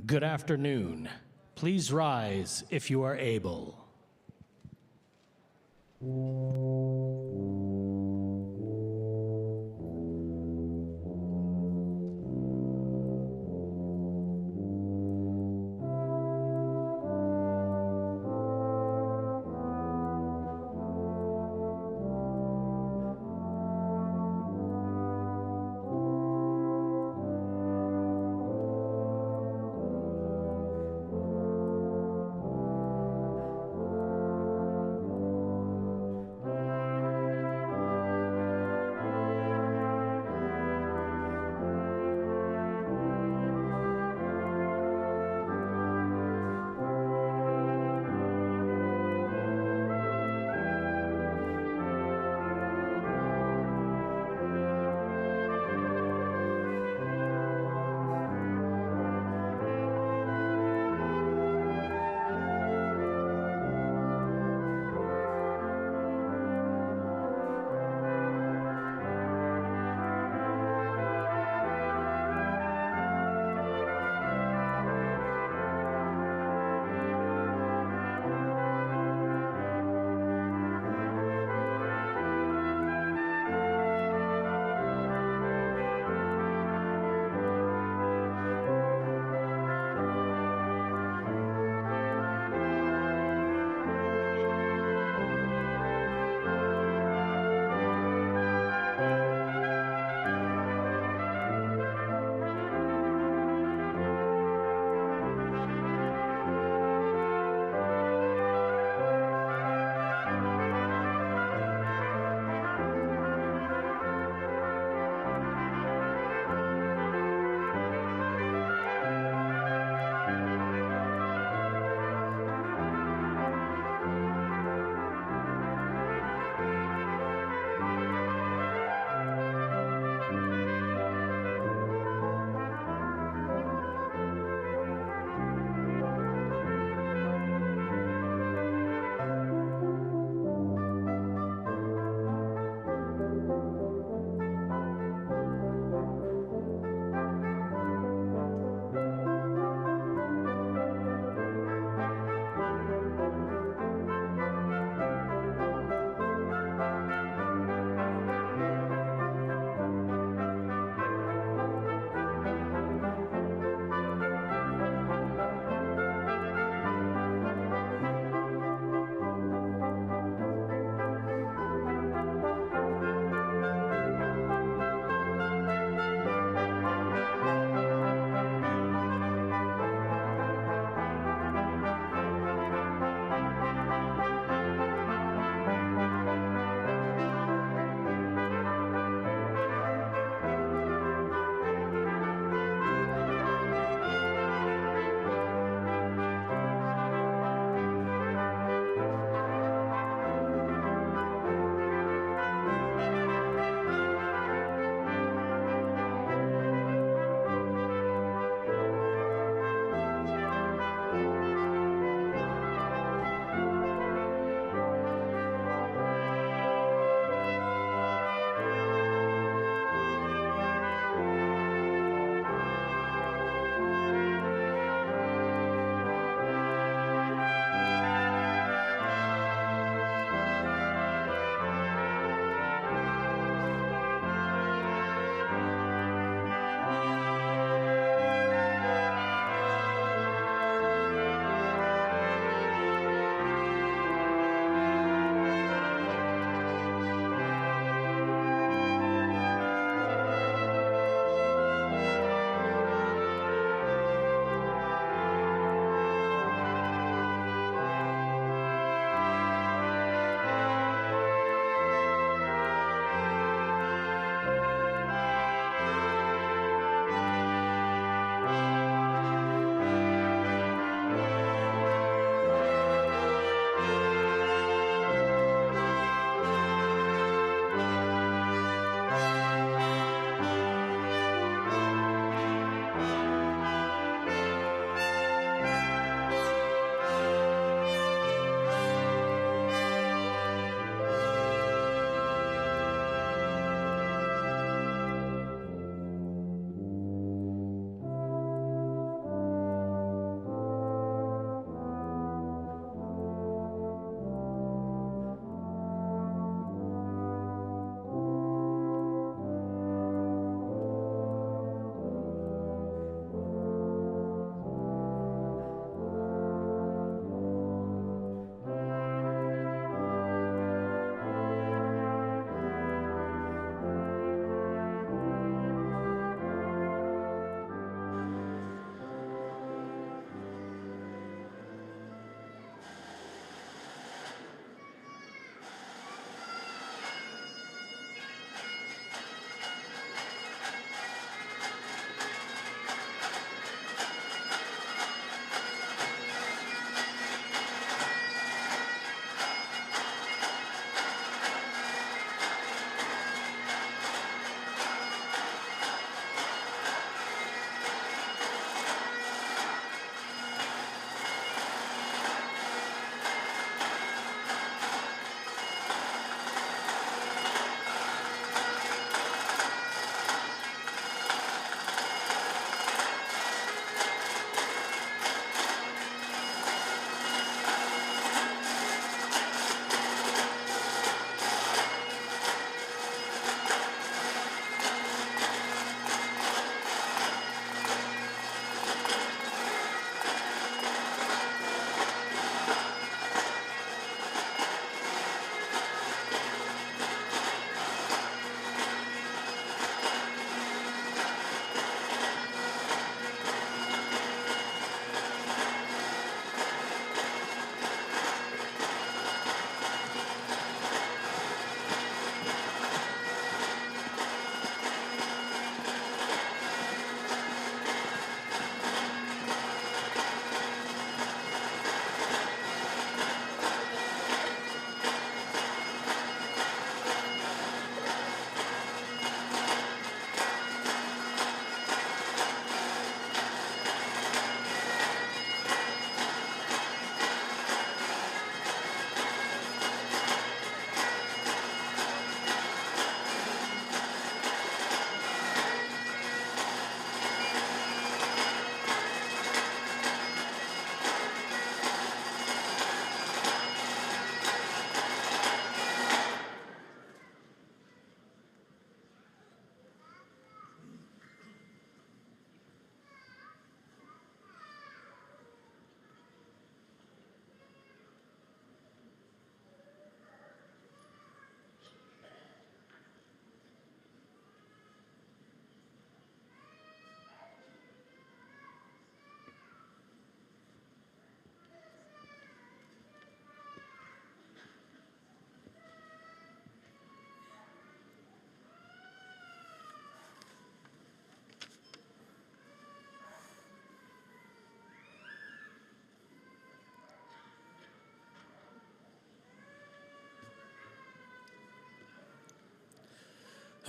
Good afternoon. Please rise if you are able.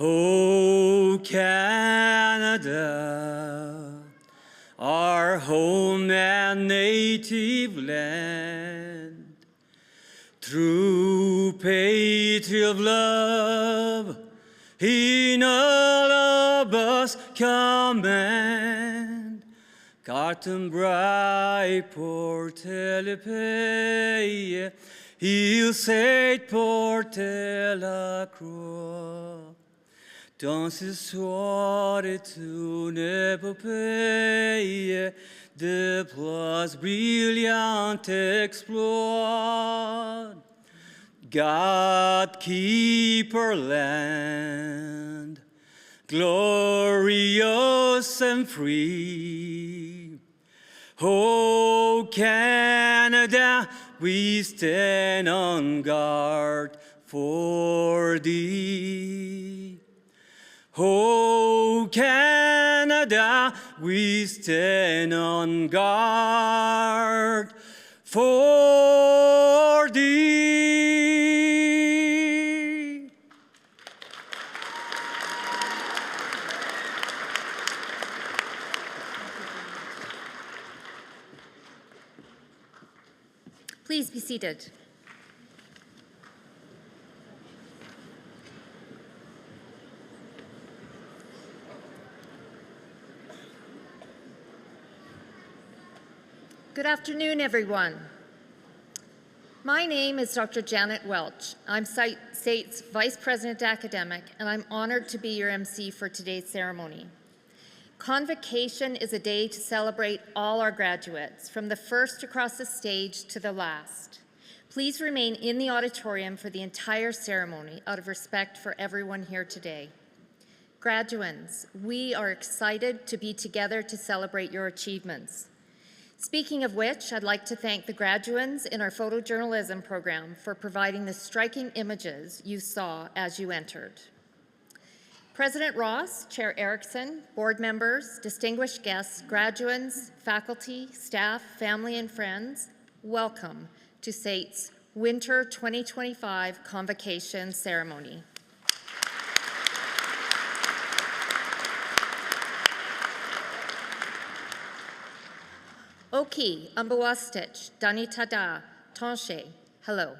Oh, Canada, our home and native land, true patriot of love, in all of us command. Carton brai portele il SAIT portela croix. Dans ce soir est une épopée de place brillante exploit. God keep our land glorious and free. Oh, Canada, we stand on guard for thee. Oh, Canada, we stand on guard for thee. Please be seated. Good afternoon, everyone. My name is Dr. Janet Welch. I'm SAIT's Vice President Academic, and I'm honored to be your MC for today's ceremony. Convocation is a day to celebrate all our graduates, from the first across the stage to the last. Please remain in the auditorium for the entire ceremony out of respect for everyone here today. Graduands, we are excited to be together to celebrate your achievements. Speaking of which, I'd like to thank the graduands in our photojournalism program for providing the striking images you saw as you entered. President Ross, Chair Erickson, board members, distinguished guests, graduands, faculty, staff, family, and friends, welcome to SAIT's Winter 2025 Convocation Ceremony. Oki, Ambawastich, Danitada, Tonche, hello.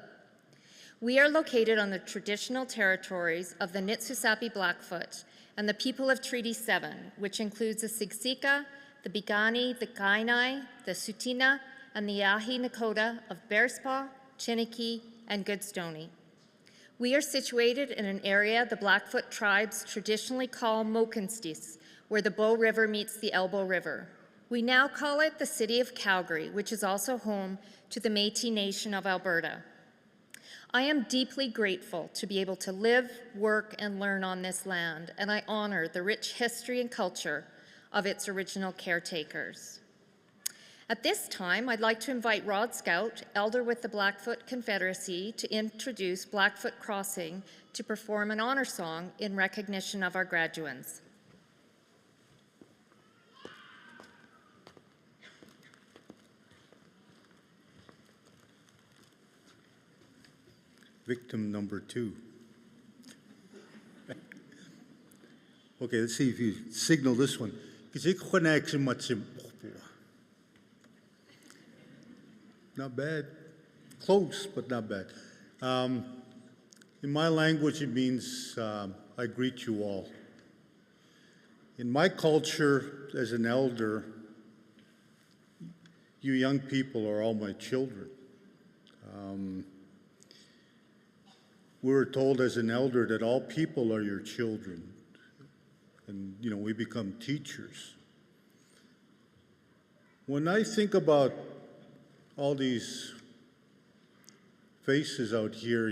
We are located on the traditional territories of the Nitsusapi Blackfoot and the people of Treaty 7, which includes the Siksika, the Bigani, the Kainai, the Tsuut'ina, and the Yahi Nakota of Bearspaw, Chiniki, and Goodstoney. We are situated in an area the Blackfoot tribes traditionally call Mohkinstsis, where the Bow River meets the Elbow River. We now call it the City of Calgary, which is also home to the Métis Nation of Alberta. I am deeply grateful to be able to live, work, and learn on this land, and I honor the rich history and culture of its original caretakers. At this time, I'd like to invite Rod Scout, Elder with the Blackfoot Confederacy, to introduce Blackfoot Crossing to perform an honor song in recognition of our graduands. Victim number 2. Okay, let's see if you signal this one. Not bad. Close, but not bad. In my language, it means I greet you all. In my culture, as an elder, you young people are all my children. We were told as an elder that all people are your children, and we become teachers. When I think about all these faces out here,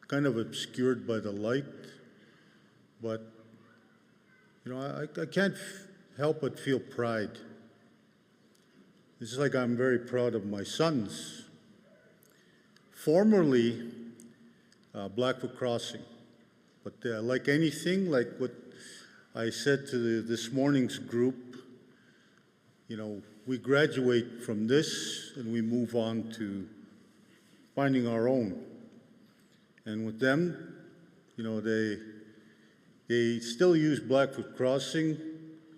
kind of obscured by the light, but I can't help but feel pride. It's like I'm very proud of my sons. Formerly, Blackfoot Crossing. But like anything, like what I said to this morning's group, we graduate from this and we move on to finding our own. And with them, They still use Blackfoot Crossing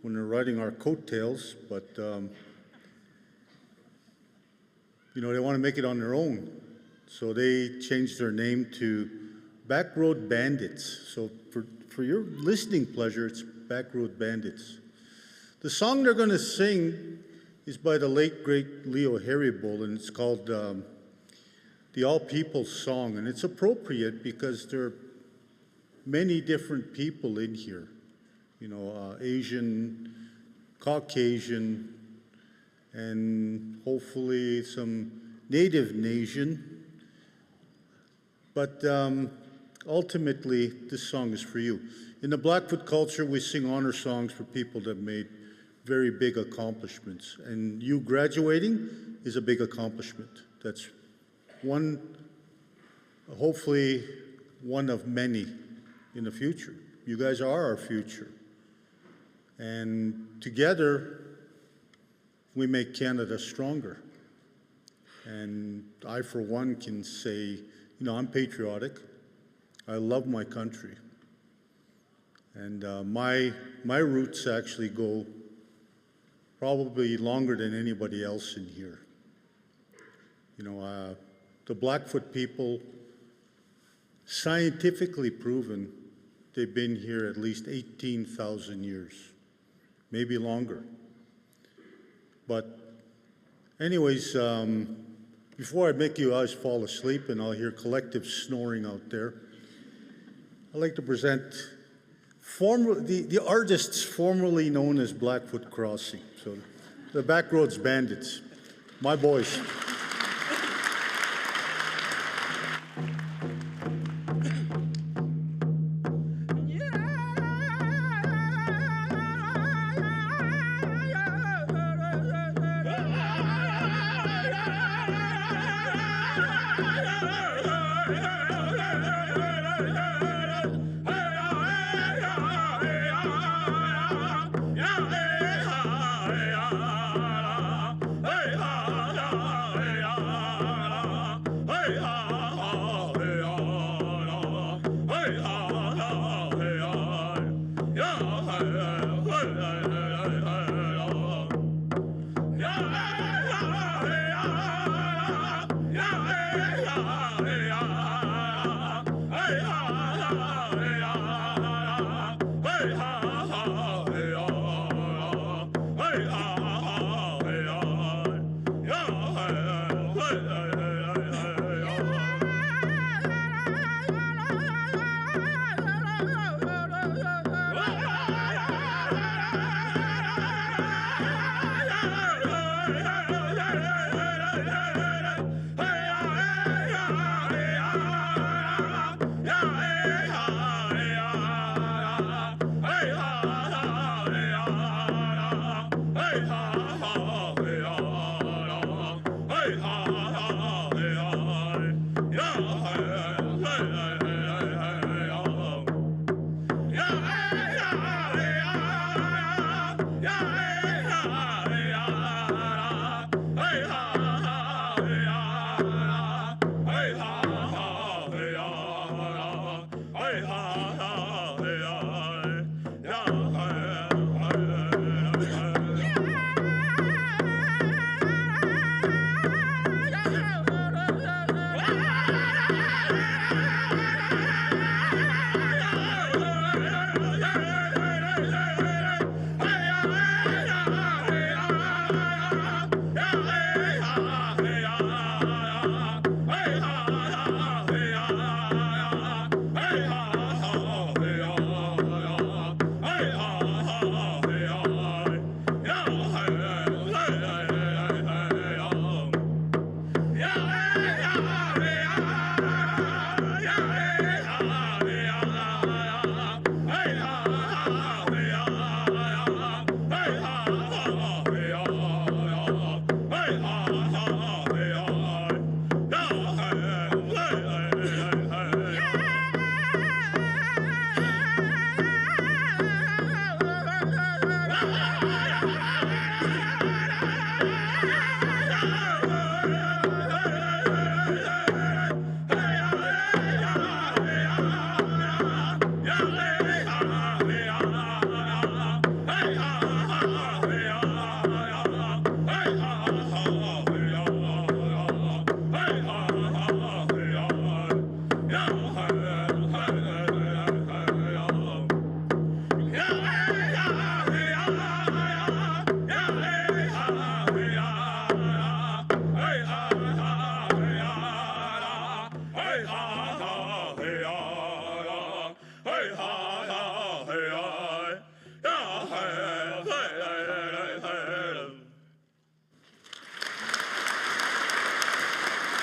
when they're riding our coattails, but you know, they want to make it on their own. So they changed their name to Backroad Bandits. So for your listening pleasure, it's Backroad Bandits. The song they're going to sing is by the late, great Leo Harrybull, and it's called the All People's Song. And it's appropriate because there are many different people in here. You know, Asian, Caucasian, and hopefully some native Nation. But ultimately, this song is for you. In the Blackfoot culture, we sing honor songs for people that made very big accomplishments. And you graduating is a big accomplishment. That's one, hopefully one of many in the future. You guys are our future. And together, we make Canada stronger. And I, for one, can say, you know, I'm patriotic. I love my country. And my roots actually go probably longer than anybody else in here. You know, the Blackfoot people, scientifically proven, they've been here at least 18,000 years, maybe longer. But anyways, before I make you guys fall asleep and I'll hear collective snoring out there, I'd like to present the artists formerly known as Blackfoot Crossing. So the Backroads Bandits, my boys.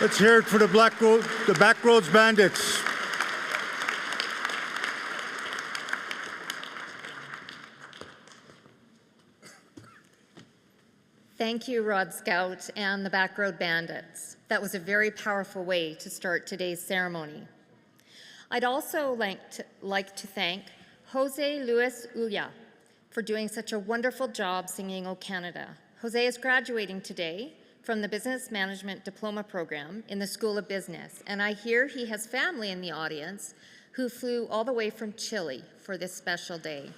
Let's hear it for the Backroads Bandits. Thank you, Rod Scout and the Backroad Bandits. That was a very powerful way to start today's ceremony. I'd also like to thank Jose Luis Ulla for doing such a wonderful job singing O Canada. Jose is graduating today from the Business Management Diploma Program in the School of Business, and I hear he has family in the audience who flew all the way from Chile for this special day.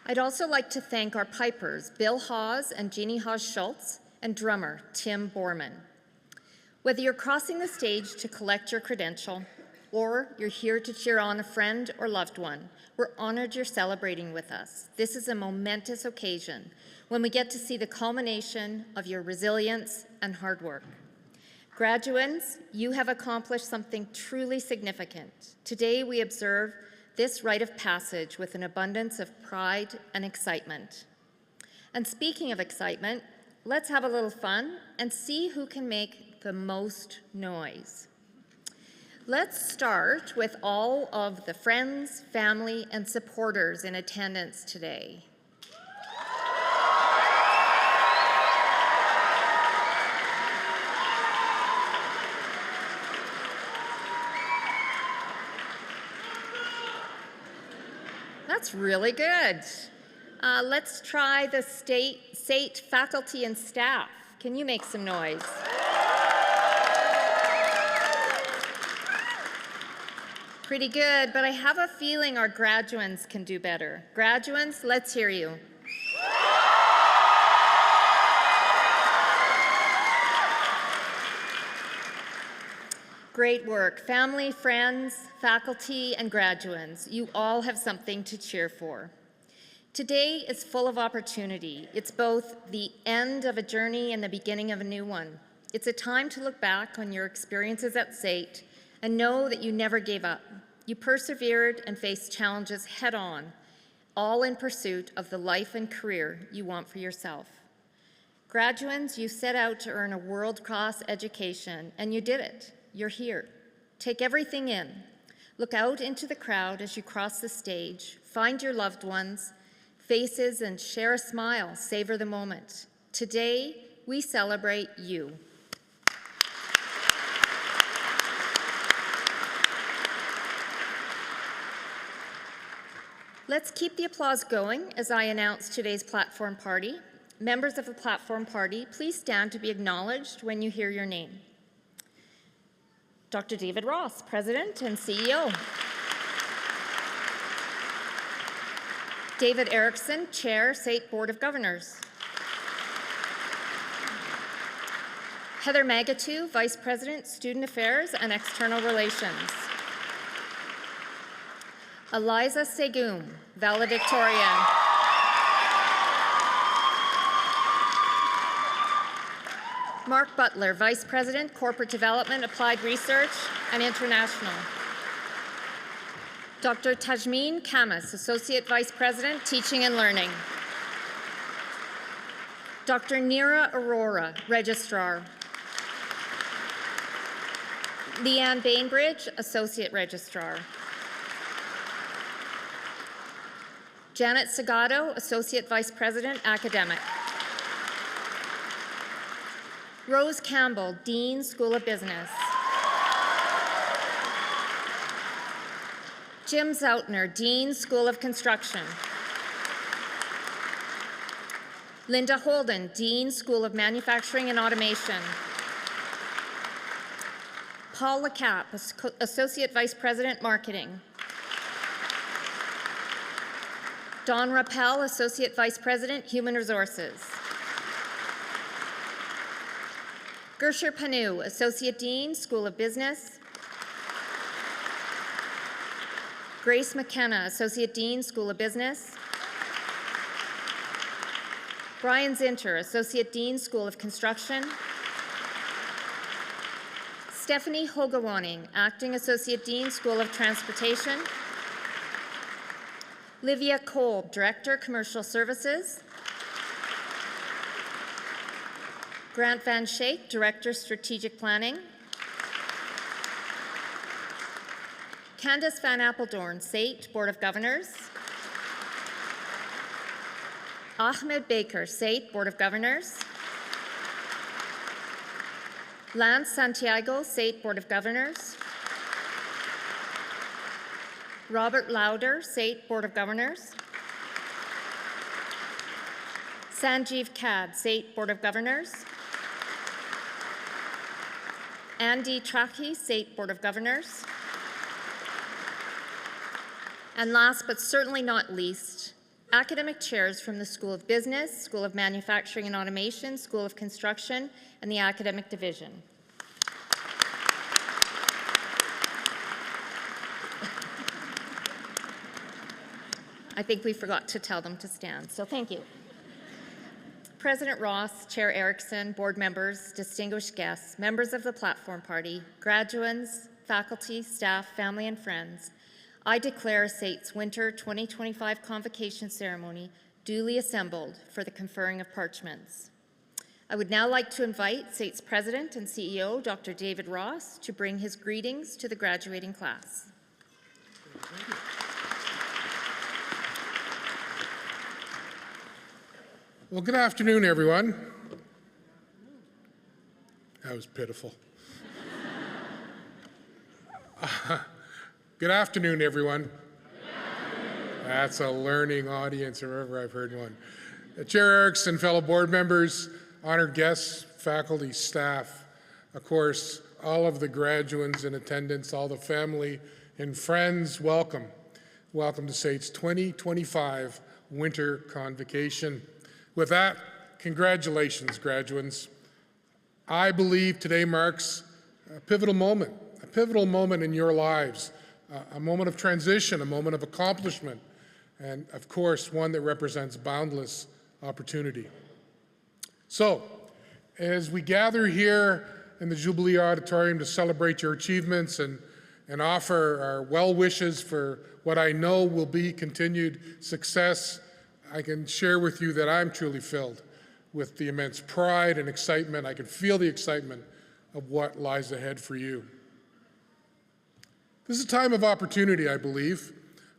I'd also like to thank our pipers, Bill Hawes and Jeannie Hawes-Schultz, and drummer, Tim Borman. Whether you're crossing the stage to collect your credential, or you're here to cheer on a friend or loved one, we're honored you're celebrating with us. This is a momentous occasion when we get to see the culmination of your resilience and hard work. Graduates, you have accomplished something truly significant. Today we observe this rite of passage with an abundance of pride and excitement. And speaking of excitement, let's have a little fun and see who can make the most noise. Let's start with all of the friends, family, and supporters in attendance today. That's really good. Let's try the SAIT faculty and staff. Can you make some noise? Pretty good, but I have a feeling our graduates can do better. Graduates, let's hear you. Great work. Family, friends, faculty, and graduates, you all have something to cheer for. Today is full of opportunity. It's both the end of a journey and the beginning of a new one. It's a time to look back on your experiences at SAIT and know that you never gave up. You persevered and faced challenges head on, all in pursuit of the life and career you want for yourself. Graduates, you set out to earn a world-class education, and you did it. You're here. Take everything in. Look out into the crowd as you cross the stage. Find your loved ones' faces and share a smile. Savor the moment. Today, we celebrate you. Let's keep the applause going as I announce today's platform party. Members of the platform party, please stand to be acknowledged when you hear your name. Dr. David Ross, President and CEO. David Erickson, Chair, SAIT Board of Governors. Heather Magatu, Vice President, Student Affairs and External Relations. Eliza Segum, Valedictorian. Mark Butler, Vice President, Corporate Development, Applied Research and International. Dr. Tajmeen Kamas, Associate Vice President, Teaching and Learning. Dr. Neera Arora, Registrar. Leanne Bainbridge, Associate Registrar. Janet Segato, Associate Vice President, Academic. Rose Campbell, Dean, School of Business. Jim Zoutner, Dean, School of Construction. Linda Holden, Dean, School of Manufacturing and Automation. Paul LeCap, Associate Vice President, Marketing. Don Rappel, Associate Vice President, Human Resources. Gersher Panu, Associate Dean, School of Business. Grace McKenna, Associate Dean, School of Business. Brian Zinter, Associate Dean, School of Construction. Stephanie Hogawaning, Acting Associate Dean, School of Transportation. Livia Kolb, Director, Commercial Services. Grant Van Schaik, Director, Strategic Planning. Candace Van Apeldoorn, SAIT, Board of Governors. Ahmed Baker, SAIT, Board of Governors. Lance Santiago, SAIT, Board of Governors. Robert Lauder, SAIT, Board of Governors. Sanjeev Cad, SAIT, Board of Governors. Andy Traki, SAIT, Board of Governors. And last but certainly not least, academic chairs from the School of Business, School of Manufacturing and Automation, School of Construction, and the Academic Division. I think we forgot to tell them to stand, so thank you. President Ross, Chair Erickson, board members, distinguished guests, members of the Platform Party, graduates, faculty, staff, family, and friends, I declare SAIT's Winter 2025 Convocation Ceremony duly assembled for the conferring of parchments. I would now like to invite SAIT's President and CEO, Dr. David Ross, to bring his greetings to the graduating class. Thank you. Well, good afternoon, everyone. That was pitiful. Good afternoon, everyone. Good afternoon. That's a learning audience, if ever I've heard one. Chair Erickson, fellow board members, honored guests, faculty, staff, of course, all of the graduates in attendance, all the family and friends, welcome. Welcome to SAIT's 2025 Winter Convocation. With that, congratulations, graduates. I believe today marks a pivotal moment in your lives, a moment of transition, a moment of accomplishment, and of course, one that represents boundless opportunity. So, as we gather here in the Jubilee Auditorium to celebrate your achievements and offer our well wishes for what I know will be continued success, I can share with you that I'm truly filled with the immense pride and excitement. I can feel the excitement of what lies ahead for you. This is a time of opportunity, I believe,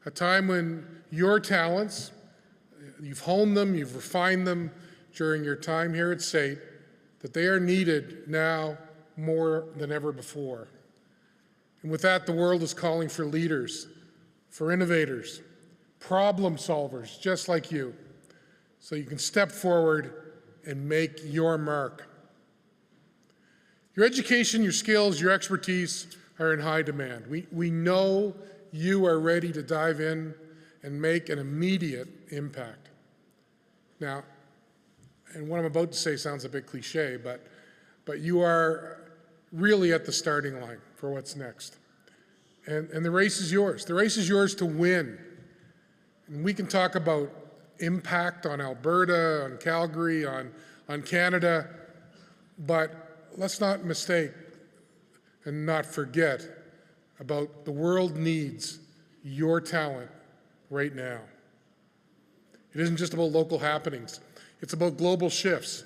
a time when your talents, you've honed them, you've refined them during your time here at SAIT, that they are needed now more than ever before. And with that, the world is calling for leaders, for innovators, problem solvers just like you, so you can step forward and make your mark. Your education, your skills, your expertise are in high demand. We know you are ready to dive in and make an immediate impact. Now, and what I'm about to say sounds a bit cliche, but you are really at the starting line for what's next. And the race is yours. The race is yours to win. And we can talk about impact on Alberta, on Calgary, on Canada, but let's not mistake and not forget about the world needs your talent right now. It isn't just about local happenings. It's about global shifts.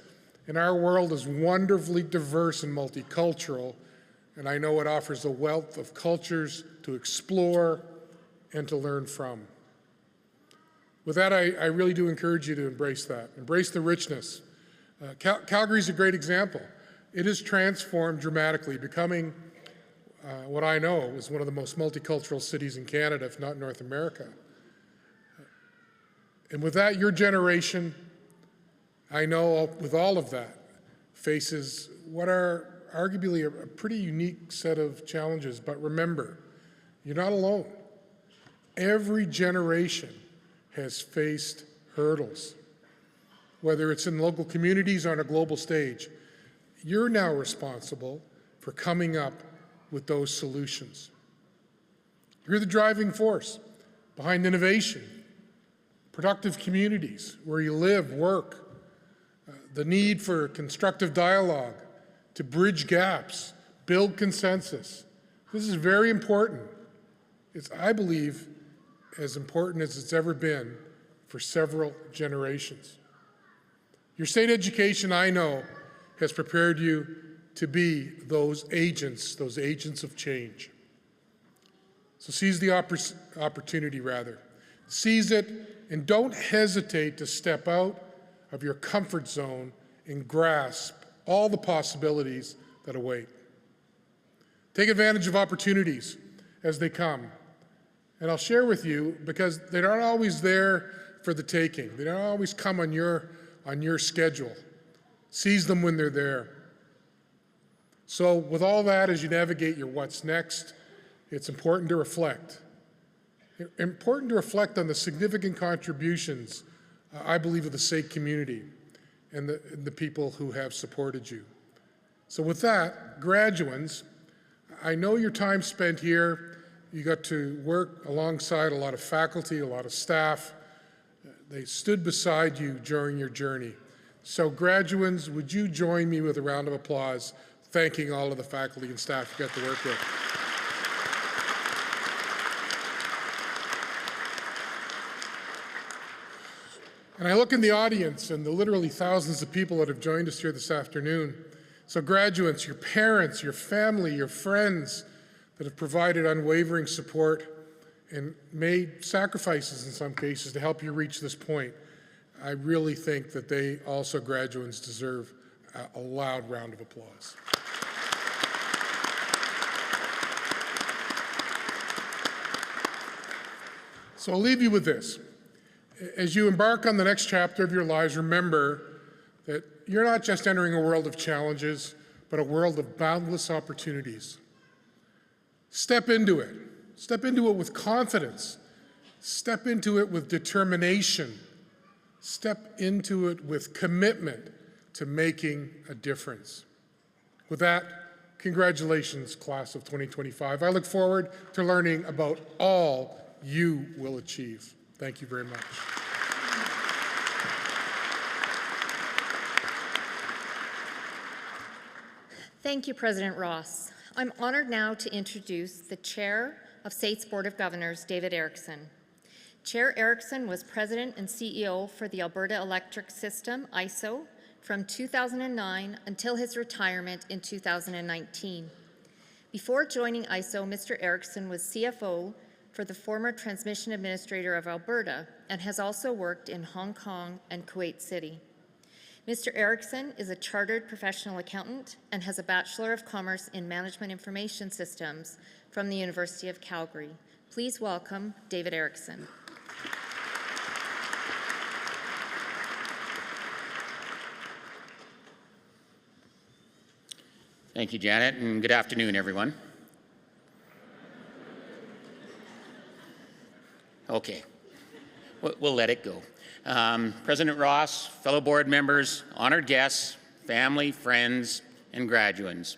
And our world is wonderfully diverse and multicultural, and I know it offers a wealth of cultures to explore and to learn from. With that, I really do encourage you to embrace that. Embrace the richness. Calgary is a great example. It has transformed dramatically, becoming what I know is one of the most multicultural cities in Canada, if not North America. And with that, your generation, I know with all of that, faces what are arguably a pretty unique set of challenges. But remember, you're not alone. Every generation has faced hurdles, whether it's in local communities or on a global stage. You're now responsible for coming up with those solutions. You're the driving force behind innovation, productive communities where you live, work, the need for constructive dialogue to bridge gaps, build consensus. This is very important. It's, I believe, as important as it's ever been for several generations. Your state education, I know, has prepared you to be those agents of change. So seize the opportunity, rather. Seize it and don't hesitate to step out of your comfort zone and grasp all the possibilities that await. Take advantage of opportunities as they come. And I'll share with you, because they're not always there for the taking. They don't always come on your schedule. Seize them when they're there. So with all that, as you navigate your what's next, it's important to reflect. Important to reflect on the significant contributions, I believe, of the SAIT community and the people who have supported you. So with that, graduands, I know your time spent here, you got to work alongside a lot of faculty, a lot of staff. They stood beside you during your journey. So graduands, would you join me with a round of applause, thanking all of the faculty and staff you got to work with. And I look in the audience and the literally thousands of people that have joined us here this afternoon. So graduates, your parents, your family, your friends that have provided unwavering support and made sacrifices in some cases to help you reach this point. I really think that they also, graduates, deserve a loud round of applause. So I'll leave you with this. As you embark on the next chapter of your lives, remember that you're not just entering a world of challenges, but a world of boundless opportunities. Step into it. Step into it with confidence. Step into it with determination. Step into it with commitment to making a difference. With that, congratulations, class of 2025. I look forward to learning about all you will achieve. Thank you very much. Thank you, President Ross. I'm honored now to introduce the Chair of SAIT's Board of Governors, David Erickson. Chair Erickson was President and CEO for the Alberta Electric System, ISO, from 2009 until his retirement in 2019. Before joining ISO, Mr. Erickson was CFO for the former Transmission Administrator of Alberta and has also worked in Hong Kong and Kuwait City. Mr. Erickson is a chartered professional accountant and has a Bachelor of Commerce in Management Information Systems from the University of Calgary. Please welcome David Erickson. Thank you, Janet, and good afternoon, everyone. Okay, we'll let it go. President Ross, fellow board members, honored guests, family, friends, and graduands.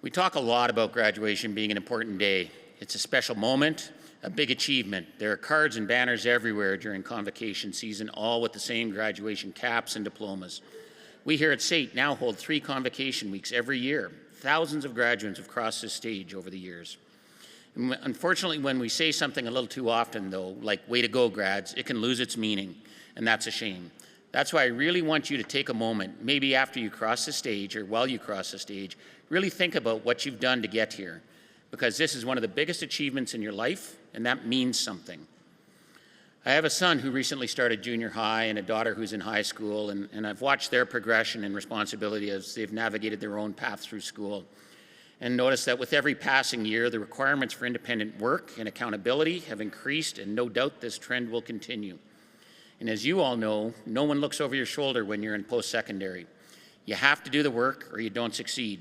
We talk a lot about graduation being an important day. It's a special moment, a big achievement. There are cards and banners everywhere during convocation season, all with the same graduation caps and diplomas. We here at SAIT now hold 3 convocation weeks every year. Thousands of graduates have crossed this stage over the years. Unfortunately, when we say something a little too often, though, like "way to go, grads," it can lose its meaning, and that's a shame. That's why I really want you to take a moment, maybe after you cross the stage or while you cross the stage, really think about what you've done to get here, because this is one of the biggest achievements in your life, and that means something. I have a son who recently started junior high and a daughter who's in high school, and I've watched their progression and responsibility as they've navigated their own path through school. And notice that with every passing year, the requirements for independent work and accountability have increased, and no doubt this trend will continue. And as you all know, no one looks over your shoulder when you're in post-secondary. You have to do the work or you don't succeed.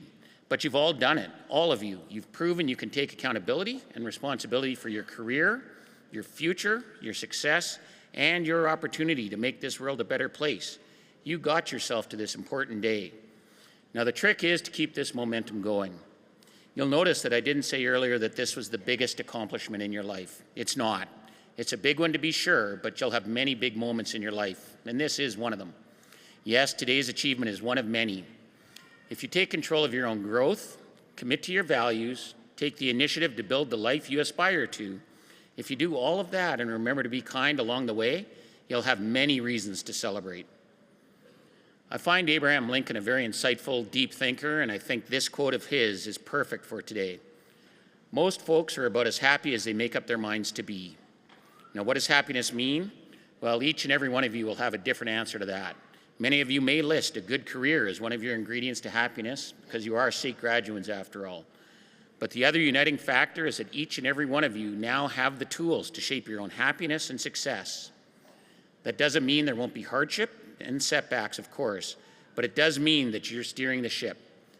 But you've all done it, all of you. You've proven you can take accountability and responsibility for your career, your future, your success, and your opportunity to make this world a better place. You got yourself to this important day. Now the trick is to keep this momentum going. You'll notice that I didn't say earlier that this was the biggest accomplishment in your life. It's not. It's a big one to be sure, but you'll have many big moments in your life, and this is one of them. Yes, today's achievement is one of many. If you take control of your own growth, commit to your values, take the initiative to build the life you aspire to, If you do all of that and remember to be kind along the way, you'll have many reasons to celebrate. I find Abraham Lincoln a very insightful, deep thinker, and I think this quote of his is perfect for today. Most folks are about as happy as they make up their minds to be. Now, what does happiness mean? Well, each and every one of you will have a different answer to that. Many of you may list a good career as one of your ingredients to happiness, because you are SAIT graduates after all. But the other uniting factor is that each and every one of you now have the tools to shape your own happiness and success. That doesn't mean there won't be hardship and setbacks, of course, but it does mean that you're steering the ship.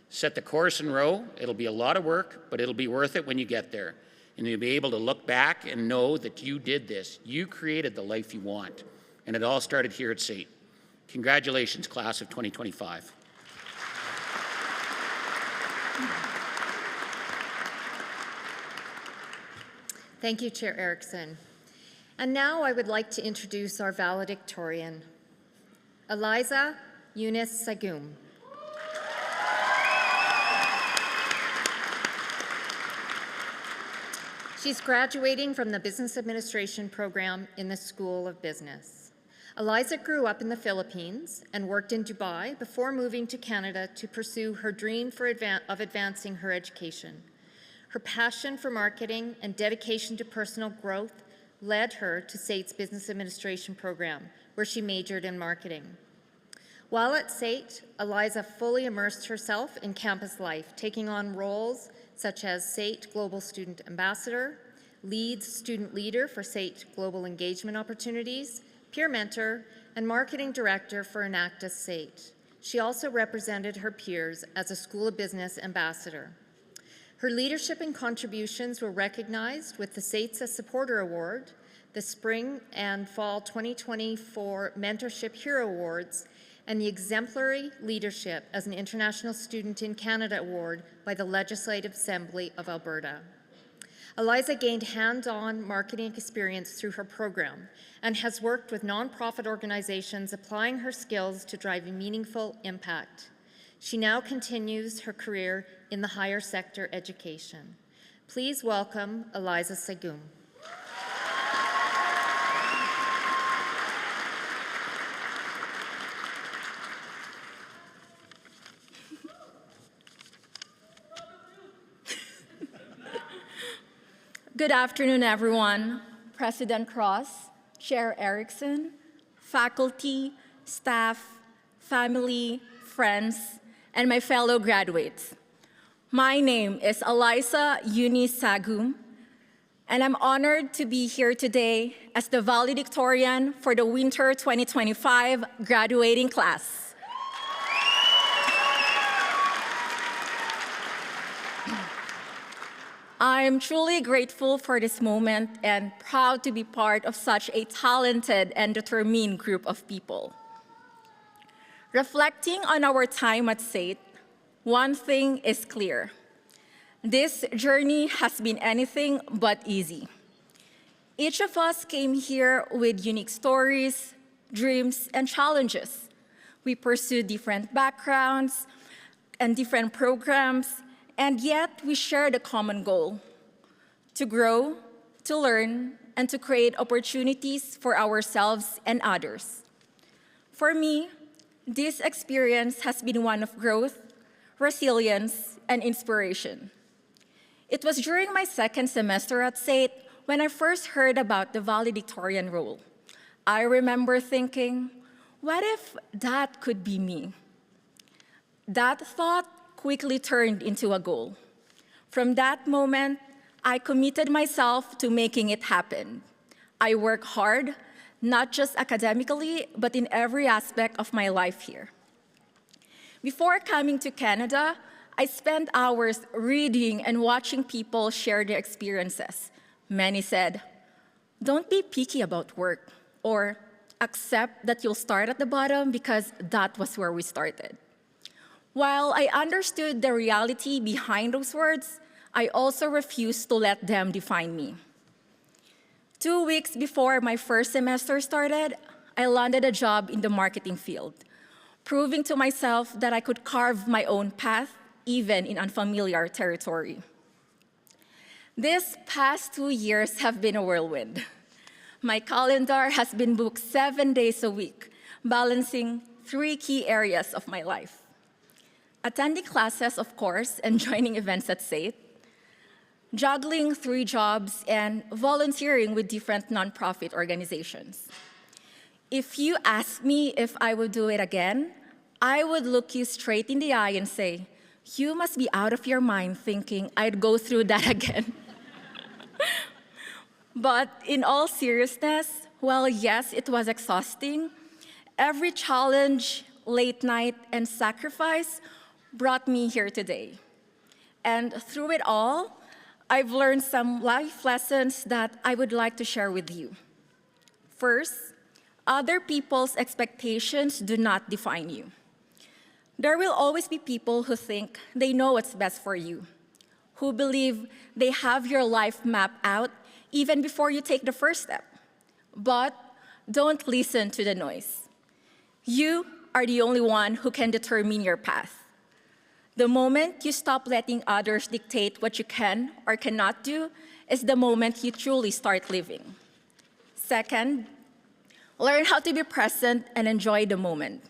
Set the course and row. It'll be a lot of work, but it'll be worth it when you get there. And you'll be able to look back and know that you did this. You created the life you want. And it all started here at SAIT. Congratulations, class of 2025. Thank you, Chair Erickson. And now I would like to introduce our valedictorian, Eliza Eunice Sagum. She's graduating from the Business Administration program in the School of Business. Eliza grew up in the Philippines and worked in Dubai before moving to Canada to pursue her dream of advancing her education. Her passion for marketing and dedication to personal growth led her to SAIT's Business Administration program, where she majored in marketing. While at SAIT, Eliza fully immersed herself in campus life, taking on roles such as SAIT Global Student Ambassador, Lead Student Leader for SAIT Global Engagement Opportunities, Peer Mentor, and Marketing Director for Enactus SAIT. She also represented her peers as a School of Business Ambassador. Her leadership and contributions were recognized with the SAIT's Supporter Award, the Spring and Fall 2024 Mentorship Hero Awards, and the Exemplary Leadership as an International Student in Canada Award by the Legislative Assembly of Alberta. Eliza gained hands-on marketing experience through her program and has worked with nonprofit organizations applying her skills to drive a meaningful impact. She now continues her career in the higher sector education. Please welcome Eliza Sagum. Good afternoon, everyone. President Cross, Chair Erickson, faculty, staff, family, friends, and my fellow graduates. My name is Eliza Eunice Sagum, and I'm honored to be here today as the valedictorian for the Winter 2025 graduating class. I'm truly grateful for this moment and proud to be part of such a talented and determined group of people. Reflecting on our time at SAIT, one thing is clear. This journey has been anything but easy. Each of us came here with unique stories, dreams, and challenges. We pursued different backgrounds and different programs, and yet we shared a common goal: to grow, to learn, and to create opportunities for ourselves and others. For me, this experience has been one of growth, resilience, and inspiration. It was during my second semester at SAIT when I first heard about the valedictorian role. I remember thinking, what if that could be me? That thought quickly turned into a goal. From that moment, I committed myself to making it happen. I work hard, not just academically, but in every aspect of my life here. Before coming to Canada, I spent hours reading and watching people share their experiences. Many said, "Don't be picky about work," or "Accept that you'll start at the bottom because that was where we started." While I understood the reality behind those words, I also refused to let them define me. 2 weeks before my first semester started, I landed a job in the marketing field, proving to myself that I could carve my own path, even in unfamiliar territory. These past 2 years have been a whirlwind. My calendar has been booked 7 days a week, balancing 3 key areas of my life. Attending classes, of course, and joining events at SAIT, juggling 3 jobs, and volunteering with different nonprofit organizations. If you ask me if I would do it again, I would look you straight in the eye and say, you must be out of your mind thinking I'd go through that again. But in all seriousness, while yes, it was exhausting, every challenge, late night, and sacrifice brought me here today. And through it all, I've learned some life lessons that I would like to share with you. First, other people's expectations do not define you. There will always be people who think they know what's best for you, who believe they have your life mapped out even before you take the first step. But don't listen to the noise. You are the only one who can determine your path. The moment you stop letting others dictate what you can or cannot do is the moment you truly start living. Second, learn how to be present and enjoy the moment.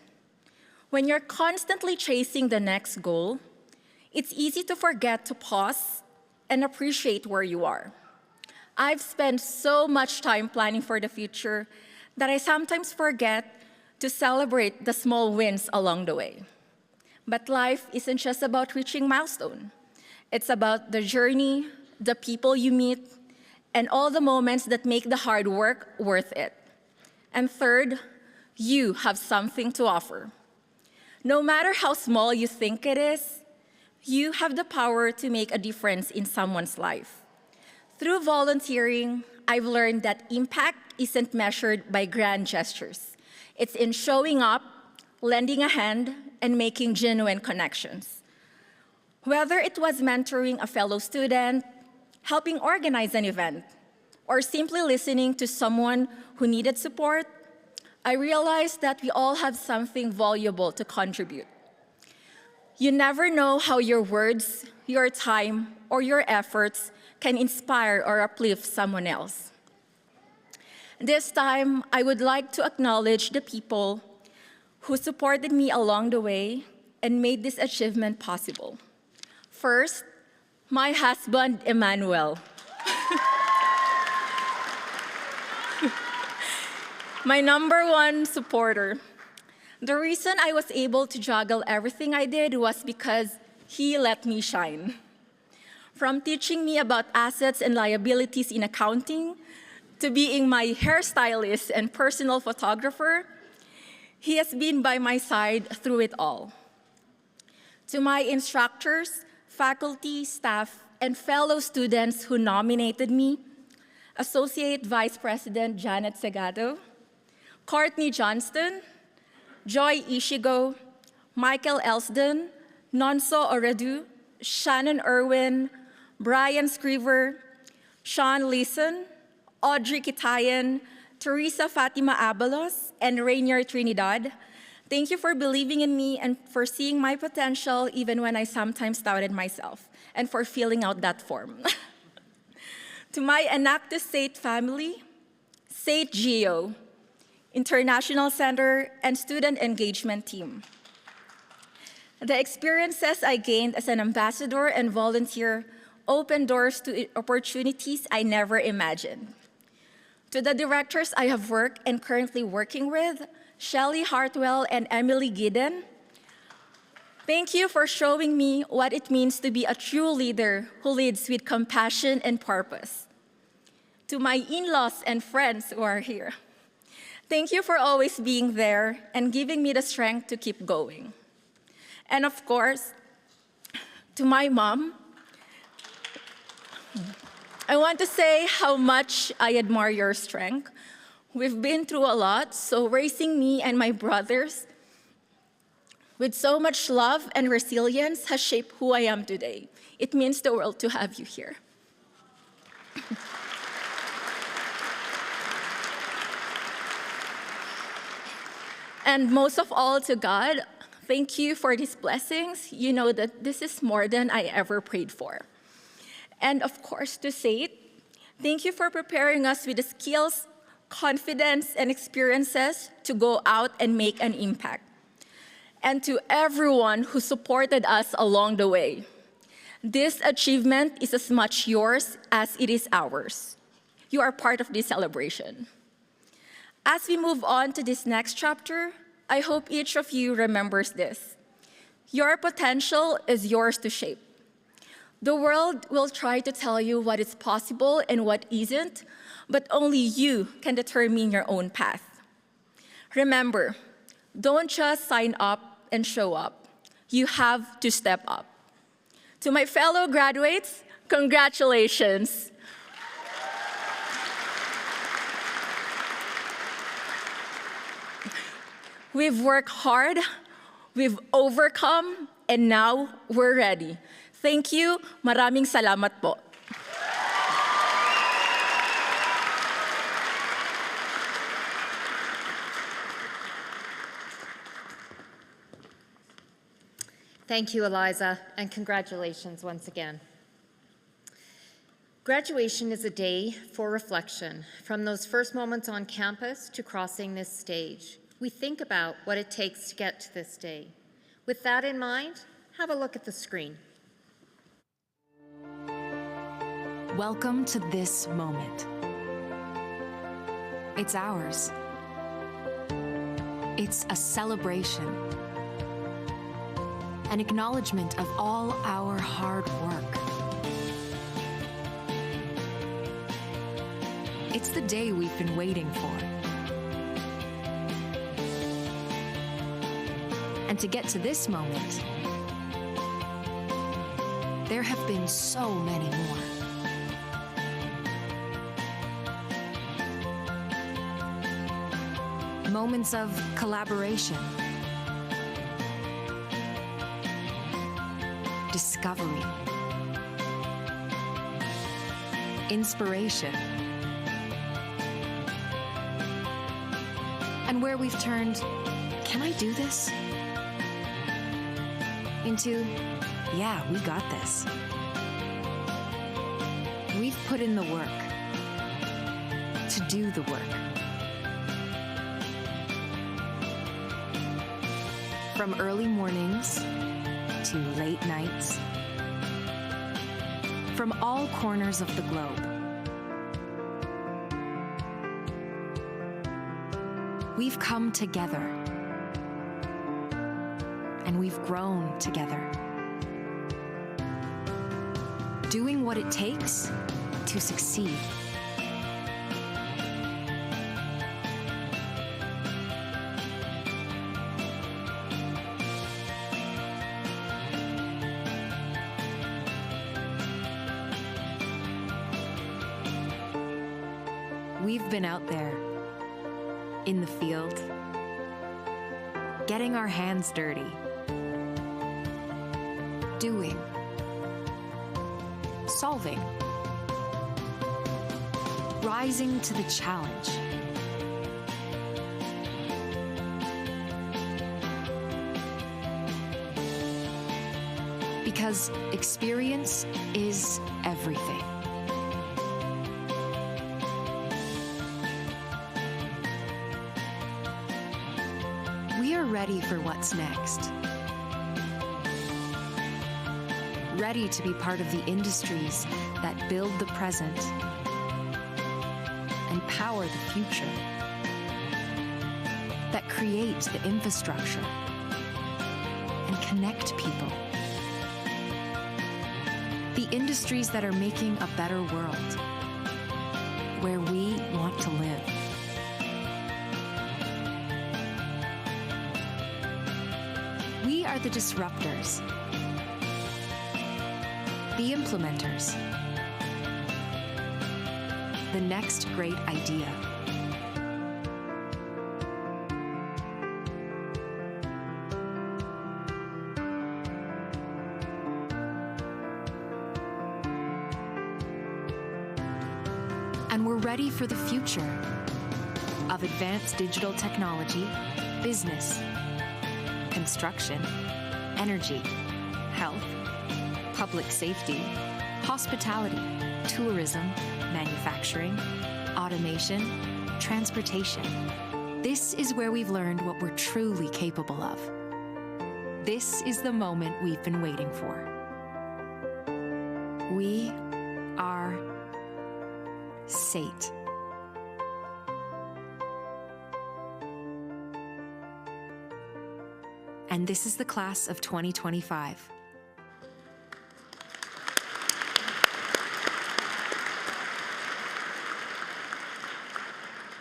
When you're constantly chasing the next goal, it's easy to forget to pause and appreciate where you are. I've spent so much time planning for the future that I sometimes forget to celebrate the small wins along the way. But life isn't just about reaching milestone. It's about the journey, the people you meet, and all the moments that make the hard work worth it. And third, you have something to offer. No matter how small you think it is, you have the power to make a difference in someone's life. Through volunteering, I've learned that impact isn't measured by grand gestures. It's in showing up, lending a hand, and making genuine connections. Whether it was mentoring a fellow student, helping organize an event, or simply listening to someone who needed support, I realized that we all have something valuable to contribute. You never know how your words, your time, or your efforts can inspire or uplift someone else. This time, I would like to acknowledge the people who supported me along the way and made this achievement possible. First, my husband, Emmanuel. My #1 supporter. The reason I was able to juggle everything I did was because he let me shine. From teaching me about assets and liabilities in accounting, to being my hairstylist and personal photographer, he has been by my side through it all. To my instructors, faculty, staff, and fellow students who nominated me, Associate Vice President Janet Segado, Courtney Johnston, Joy Ishigo, Michael Elsden, Nonso Oredu, Shannon Irwin, Brian Scriver, Sean Leeson, Audrey Kitayan, Teresa Fatima Abalos, and Rainier Trinidad, thank you for believing in me and for seeing my potential even when I sometimes doubted myself, and for filling out that form. To my Enactus SAIT family, SAIT GEO, International Center, and Student Engagement Team. The experiences I gained as an ambassador and volunteer opened doors to opportunities I never imagined. To the directors I have worked and currently working with, Shelley Hartwell and Emily Giddens, thank you for showing me what it means to be a true leader who leads with compassion and purpose. To my in-laws and friends who are here, thank you for always being there and giving me the strength to keep going. And of course, to my mom, I want to say how much I admire your strength. We've been through a lot, so raising me and my brothers with so much love and resilience has shaped who I am today. It means the world to have you here. And most of all, to God, thank you for these blessings. You know that this is more than I ever prayed for. And of course, to SAIT, thank you for preparing us with the skills, confidence, and experiences to go out and make an impact. And to everyone who supported us along the way. This achievement is as much yours as it is ours. You are part of this celebration. As we move on to this next chapter, I hope each of you remembers this. Your potential is yours to shape. The world will try to tell you what is possible and what isn't, but only you can determine your own path. Remember, don't just sign up and show up. You have to step up. To my fellow graduates, congratulations. We've worked hard, we've overcome, and now we're ready. Thank you. Maraming salamat po. Thank you, Eliza, and congratulations once again. Graduation is a day for reflection, from those first moments on campus to crossing this stage. We think about what it takes to get to this day. With that in mind, have a look at the screen. Welcome to this moment. It's ours. It's a celebration. An acknowledgement of all our hard work. It's the day we've been waiting for. And to get to this moment, there have been so many more. Moments of collaboration, discovery, inspiration, and where we've turned, "Can I do this?" into, "Yeah, we got this." We've put in the work to do the work. From early mornings to late nights, from all corners of the globe. We've come together, and we've grown together, doing what it takes to succeed. We've been out there, in the field, getting our hands dirty, doing, solving, rising to the challenge. Because experience is everything. We are ready for what's next. Ready to be part of the industries that build the present and power the future, that create the infrastructure and connect people. The industries that are making a better world, where we want to live. We are the disruptors, the implementers, the next great idea. And we're ready for the future of advanced digital technology, business, construction, energy, health, public safety, hospitality, tourism, manufacturing, automation, transportation. This is where we've learned what we're truly capable of. This is the moment we've been waiting for. We are SAIT. And this is the class of 2025.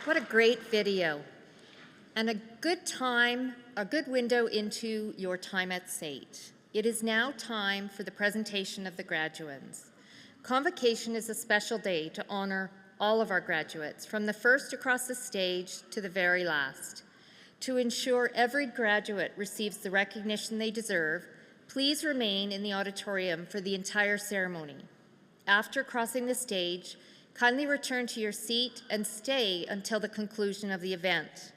What a great video, and a good window into your time at SAIT. It is now time for the presentation of the graduands. Convocation is a special day to honor all of our graduates, from the first across the stage to the very last. To ensure every graduate receives the recognition they deserve, please remain in the auditorium for the entire ceremony. After crossing the stage, kindly return to your seat and stay until the conclusion of the event.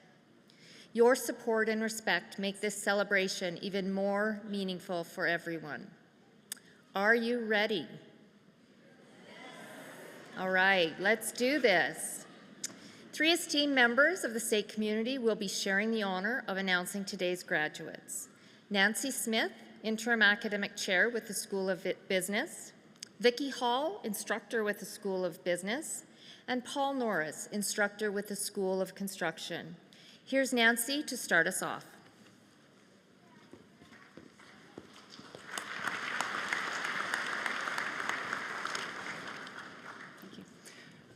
Your support and respect make this celebration even more meaningful for everyone. Are you ready? All right, let's do this. 3 esteemed members of the SAIT community will be sharing the honor of announcing today's graduates. Nancy Smith, Interim Academic Chair with the School of Business, Vicki Hall, Instructor with the School of Business, and Paul Norris, Instructor with the School of Construction. Here's Nancy to start us off.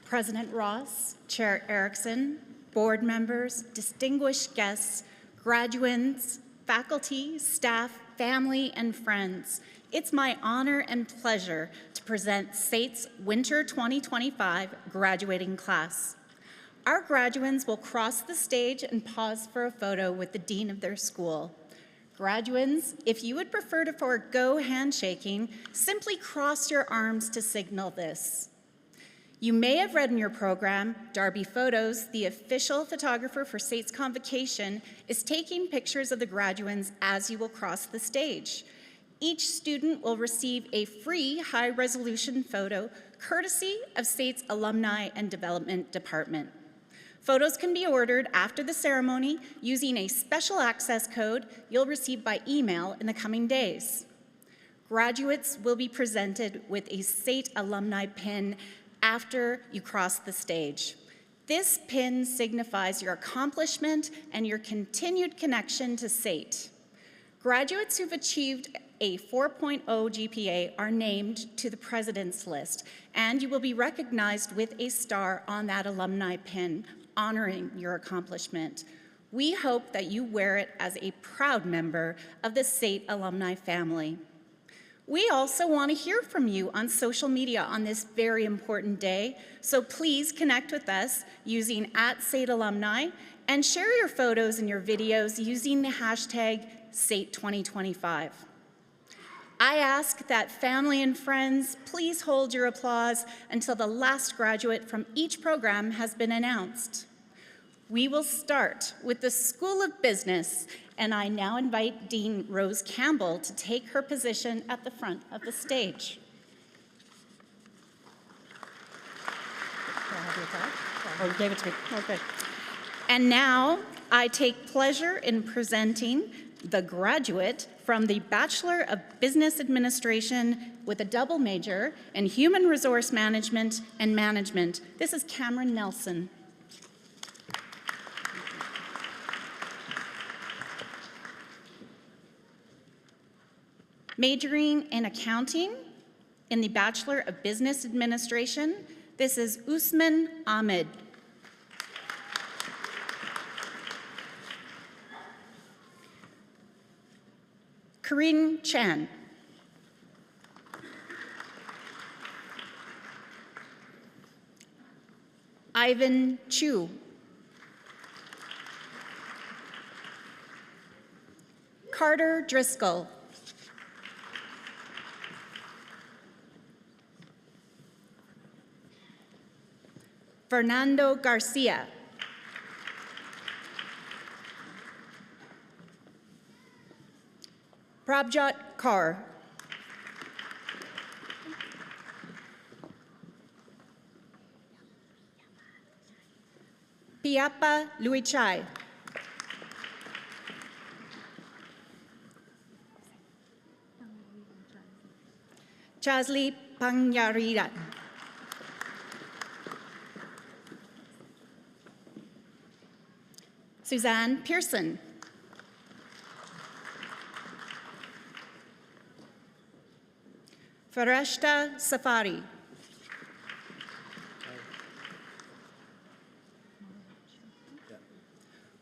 President Ross, Chair Erickson, board members, distinguished guests, graduands, faculty, staff, family, and friends. It's my honor and pleasure to present SAIT's Winter 2025 graduating class. Our graduands will cross the stage and pause for a photo with the dean of their school. Graduands, if you would prefer to forego handshaking, simply cross your arms to signal this. You may have read in your program, Darby Photos, the official photographer for SAIT's Convocation, is taking pictures of the graduands as you will cross the stage. Each student will receive a free high-resolution photo courtesy of SAIT's Alumni and Development Department. Photos can be ordered after the ceremony using a special access code you'll receive by email in the coming days. Graduates will be presented with a SAIT alumni pin after you cross the stage. This pin signifies your accomplishment and your continued connection to SAIT. Graduates who've achieved a 4.0 GPA are named to the President's List, and you will be recognized with a star on that alumni pin, honoring your accomplishment. We hope that you wear it as a proud member of the SAIT alumni family. We also want to hear from you on social media on this very important day, so please connect with us using @SAITalumni and share your photos and your videos using the hashtag SAIT2025. I ask that family and friends please hold your applause until the last graduate from each program has been announced. We will start with the School of Business, and I now invite Dean Rose Campbell to take her position at the front of the stage. Oh, you gave it to me. Oh, good. And now I take pleasure in presenting the graduate from the Bachelor of Business Administration with a double major in Human Resource Management and Management. This is Cameron Nelson. Majoring in accounting in the Bachelor of Business Administration, this is Usman Ahmed. Corinne Chan. Ivan Chu. Carter Driscoll. Fernando Garcia. Prabjot Kaur. Piapa Luichai. Chasli Pangyarirat. Suzanne Pearson. Fareshta Safari.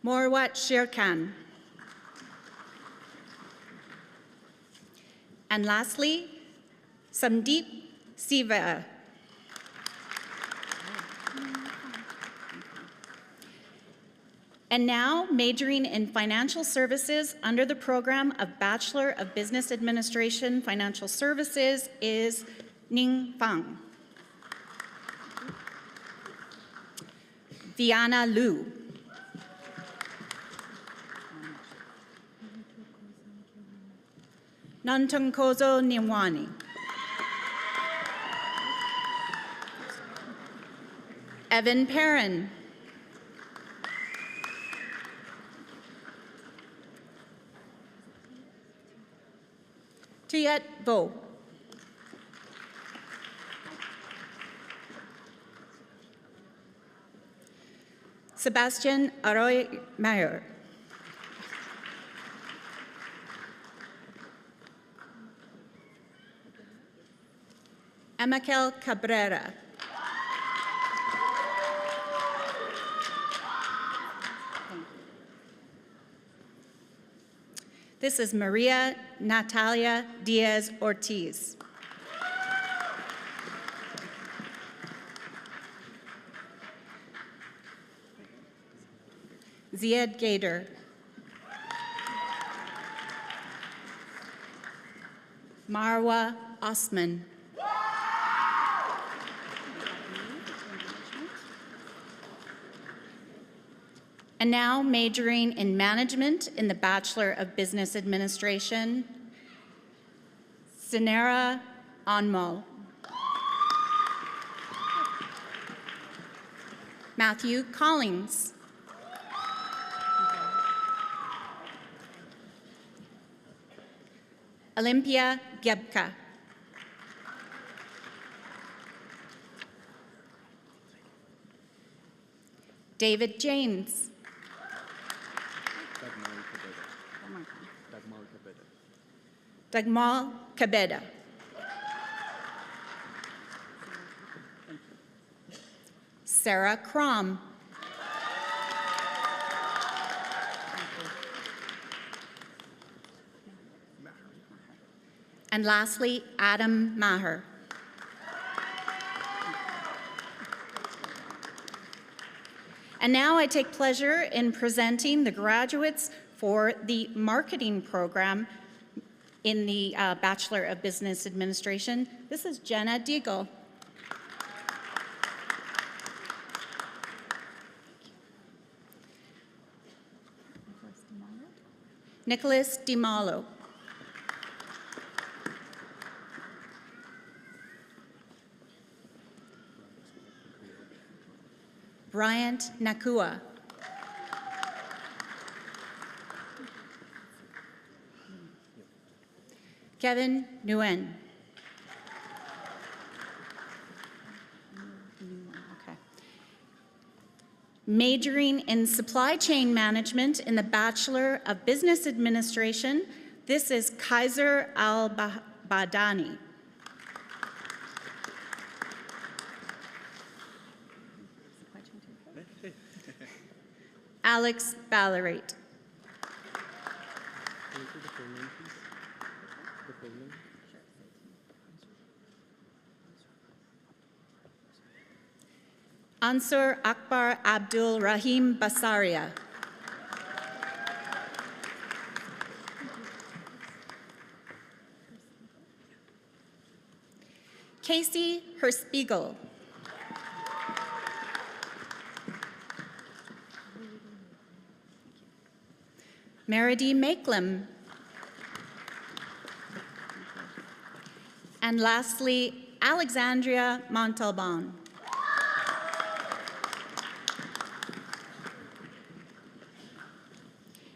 Morwat Sherkan. And lastly, Sandeep Siva. And now, majoring in financial services under the program of Bachelor of Business Administration Financial Services is Ning Fang. Viana Liu. Nantunkozo Niwani. Evan Perrin. Tuyet Vo. Sebastian Arroy Mayer. Emakel Cabrera. This is Maria Natalia Diaz Ortiz. Ziad Gader. Marwa Osman. And now majoring in management in the Bachelor of Business Administration, Sinera Anmol. Matthew Collins. Olympia Gebka. David James. Dagmal Cabeda. Sarah Crom. And lastly, Adam Maher. And now I take pleasure in presenting the graduates for the marketing program in the Bachelor of Business Administration. This is Jenna Deagle. Nicholas DiMalo. Bryant Nakua. Kevin Nguyen. Okay. Majoring in supply chain management in the Bachelor of Business Administration, this is Kaiser Al-Badani. Alex Ballerate. Ansur Akbar Abdul Rahim Basaria. Casey Herspiegel. Meredy Makelem. And lastly, Alexandria Montalban.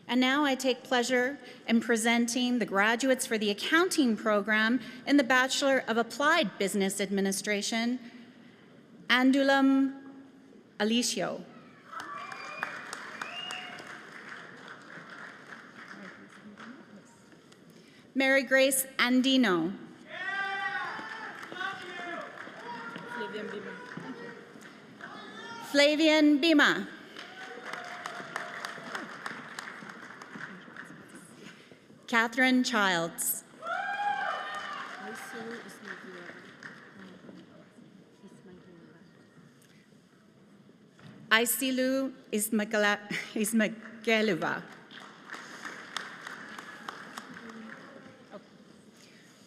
And now I take pleasure in presenting the graduates for the accounting program in the Bachelor of Applied Business Administration, Andulum Alicio. Mary Grace Andino. Flavian Bima. Catherine Childs. Isilu Ismagelova.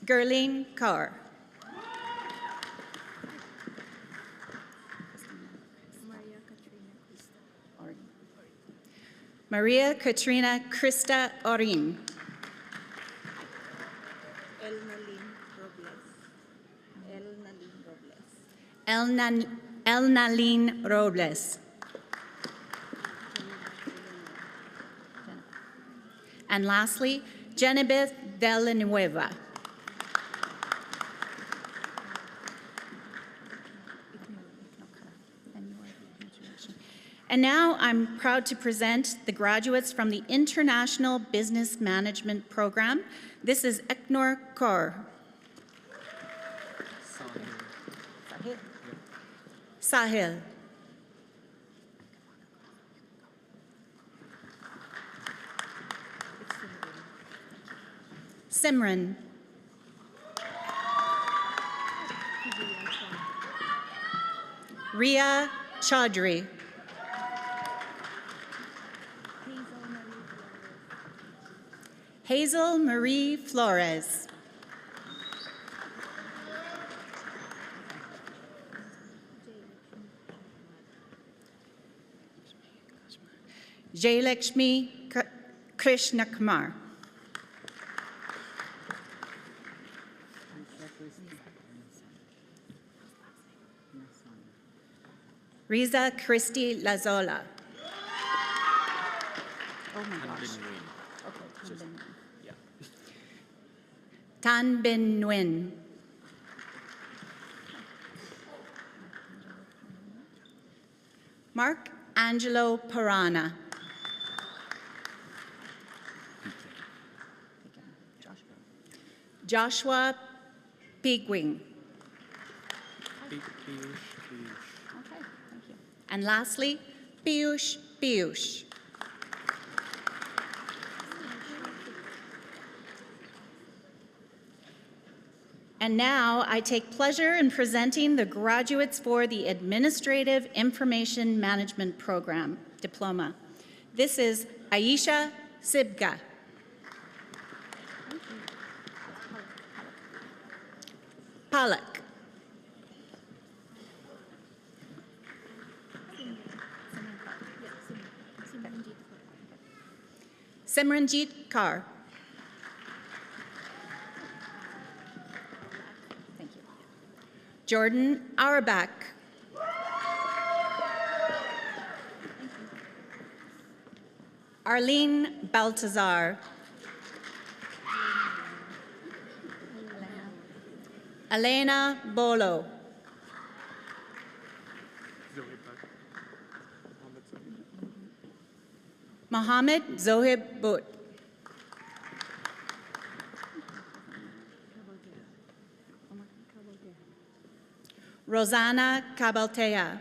Gerline Carr. Maria Katrina Krista Orin. Elnaline Robles. And lastly, Genevieve Villanueva. And now I'm proud to present the graduates from the International Business Management Program. This is Eknor Kaur. Sahil. Simran. Ria Chaudhry. Hazel Marie Flores. Jayalakshmi Krishna Kumar. Riza Christy Lazola. Oh my gosh. Tan Bin Nguyen. Mark Angelo Parana. Joshua Pigwing. Okay, thank you. And lastly, Piyush. And now I take pleasure in presenting the graduates for the Administrative Information Management Program Diploma. This is Aisha Sibga. Palak. Simranjit Kaur. Thank you. Jordan Auerbach. Arlene Baltazar. Elena Bolo. Mohammed Zohib Butt. Rosanna Cabaltea.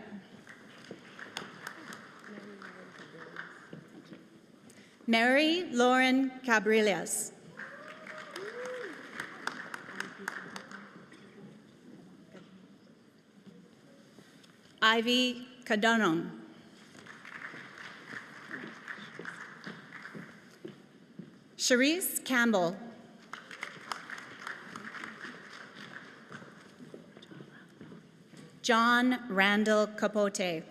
Mary Lauren Cabriles. Ivy Cadonon. Cherise Campbell. John Randall Capote.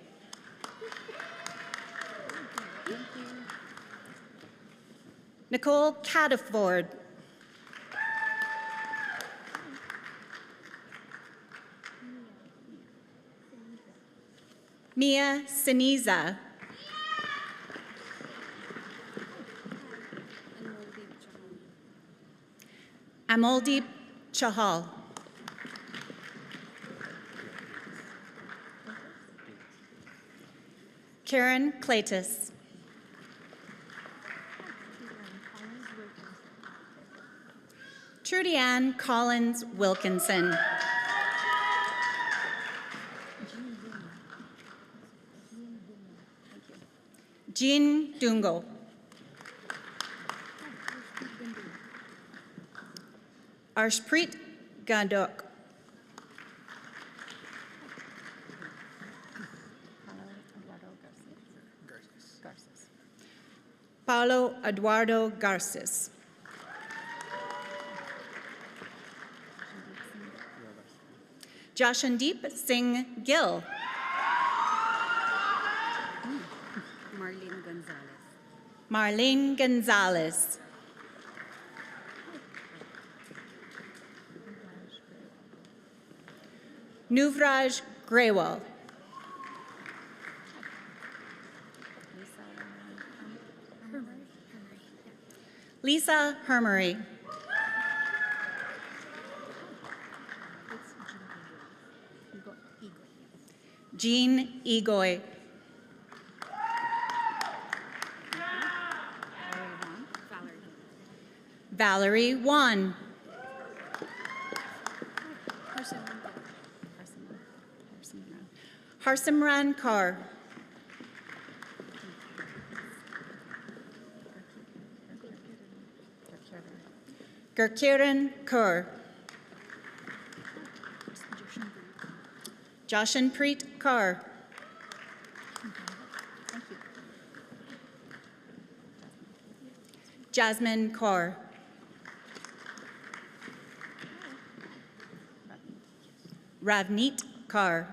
Nicole Cadaford. Mia Siniza. Amoldeep Chahal. Karen Claytis. Trudy Ann Collins Wilkinson. Jean Dungo. Arshpreet Gadok. Paulo Eduardo Garces. Jashandeep Singh Gill. Marlene Gonzalez. Nuvraj Grewal. Lisa Hermery. Jean Egoy. Valerie Wan. Harsimran Kaur. Gurkiran Kaur. Jashanpreet Kaur. Jasmine Kaur. Ravneet Kaur.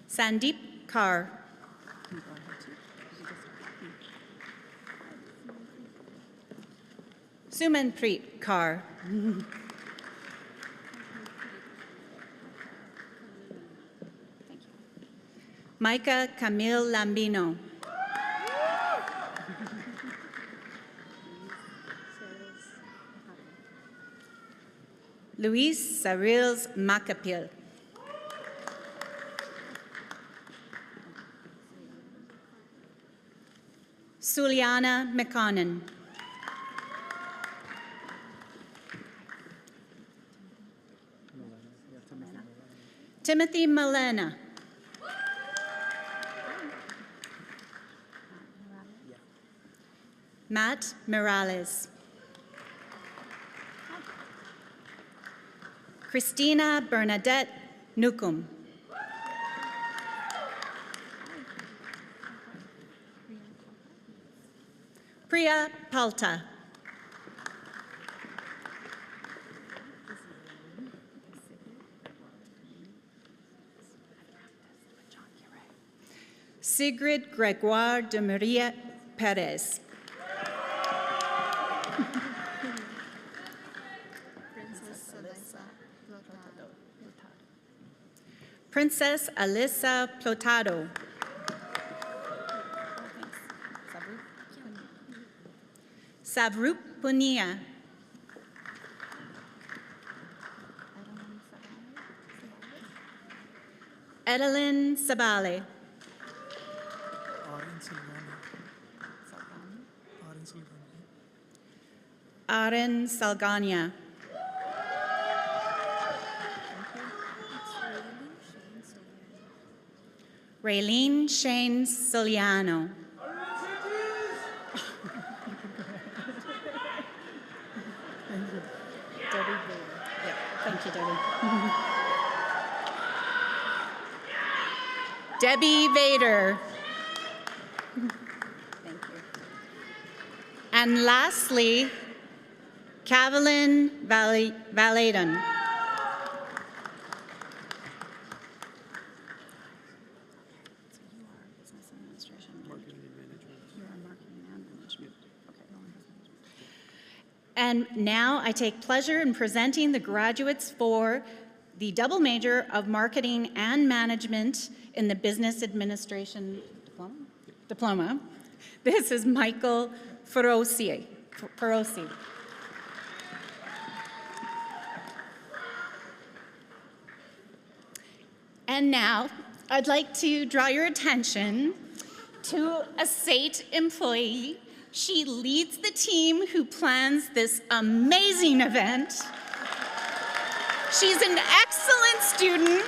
Sandeep Kaur. Sumanpreet Kaur. Micah Camille Lambino. Luis Sarils Macapil. Suliana McConnon. Timothy Malena. Matt Morales. Christina Bernadette Newcomb. Priya Palta. Sigrid Gregoire de Maria Perez. Princess Alyssa Plotado. Savrup Punia. Edelyn Sabale. Aren Salgania. Raylene Shane Soliano. Thank you, Debbie. Debbie Vader. Thank you. And lastly, Cavalin Valaden. And now I take pleasure in presenting the graduates for the double major of Marketing and Management in the Business Administration Diploma. This is Michael Feroci. And now, I'd like to draw your attention to a SAIT employee. She leads the team who plans this amazing event. She's an excellent student.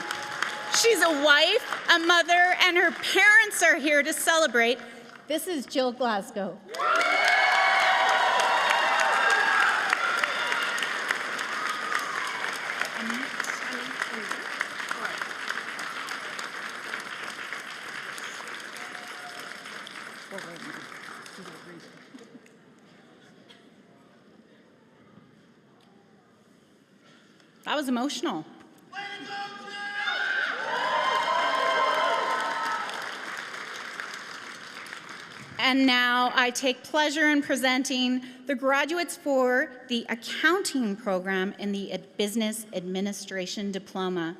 She's a wife, a mother, and her parents are here to celebrate. This is Jill Glasgow. That was emotional. And now I take pleasure in presenting the graduates for the accounting program in the Business Administration Diploma.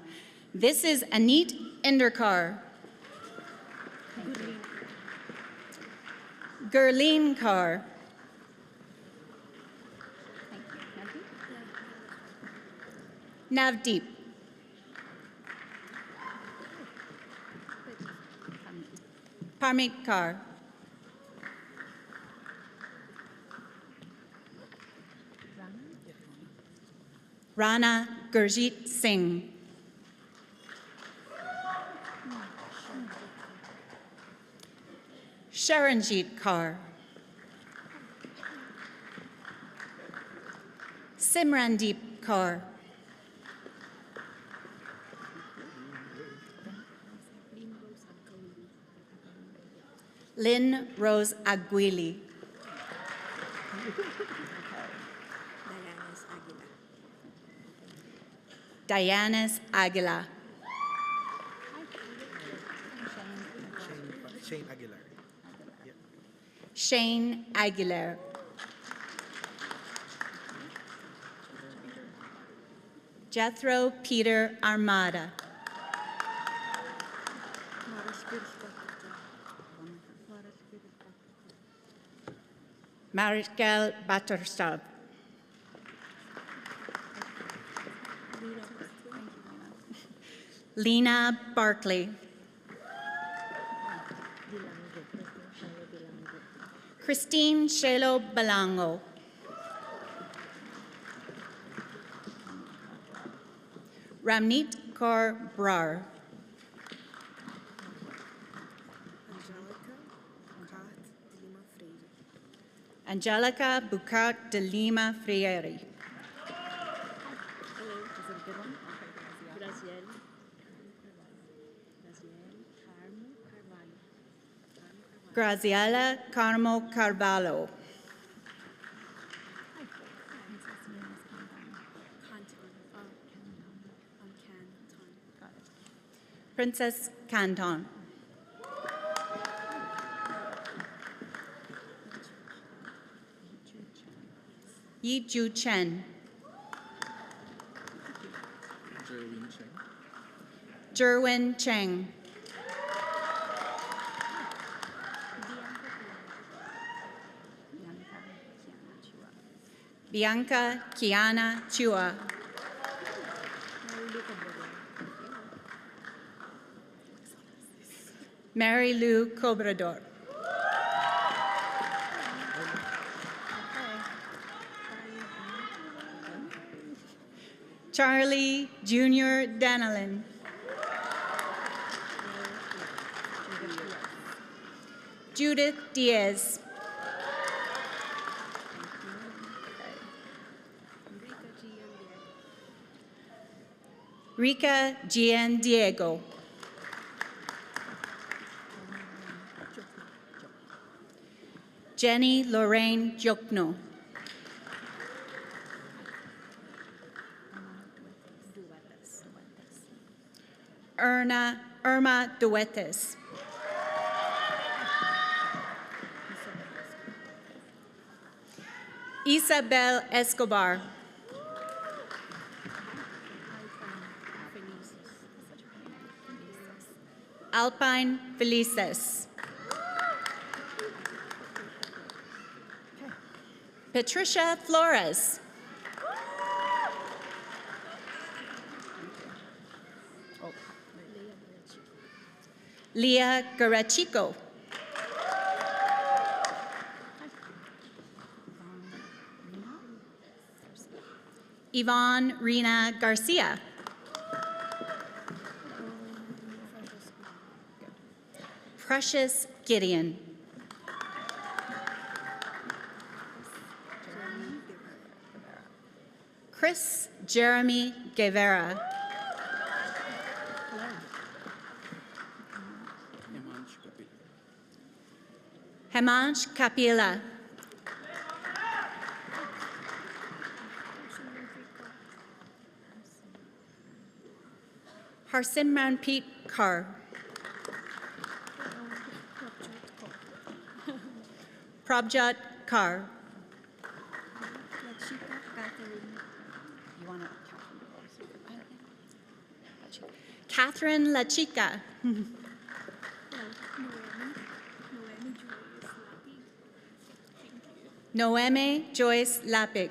This is Anit Inderkar, Gurleen Kaur, Navdeep, Parmit Kaur, Rana Gurjit Singh, Sharanjit Kaur, Simrandeep Kaur, Lynn Rose Aguili, Dianis Aguilar, Shane Aguilar. Shane Aguilar, Jethro Peter Armada, Marikel Batterstab, Lena Barkley, Christine Shelo Balango, Ramneet Kaur Brar, Angelica Bucat de Lima Freire, Graziella Carmo Carvalho, Princess Canton, Yi Ju Chen, Jerwin Cheng, Bianca Kiana Chua, Mary Lou Cobrador, Charlie Jr. Danilin, Judith Diaz, Rika Gian Diego, Jenny Lorraine Jokno, Irma Duetes, Isabel Escobar, Alpine Felices, Patricia Flores. Leah Garachico. Yvonne Rena Garcia. Precious Gideon. Chris Jeremy Guevara. Hemansh Kapila. Harsimranpreet Kaur. Prabjot Kaur. Catherine Lachica. Noeme Joyce Lapig.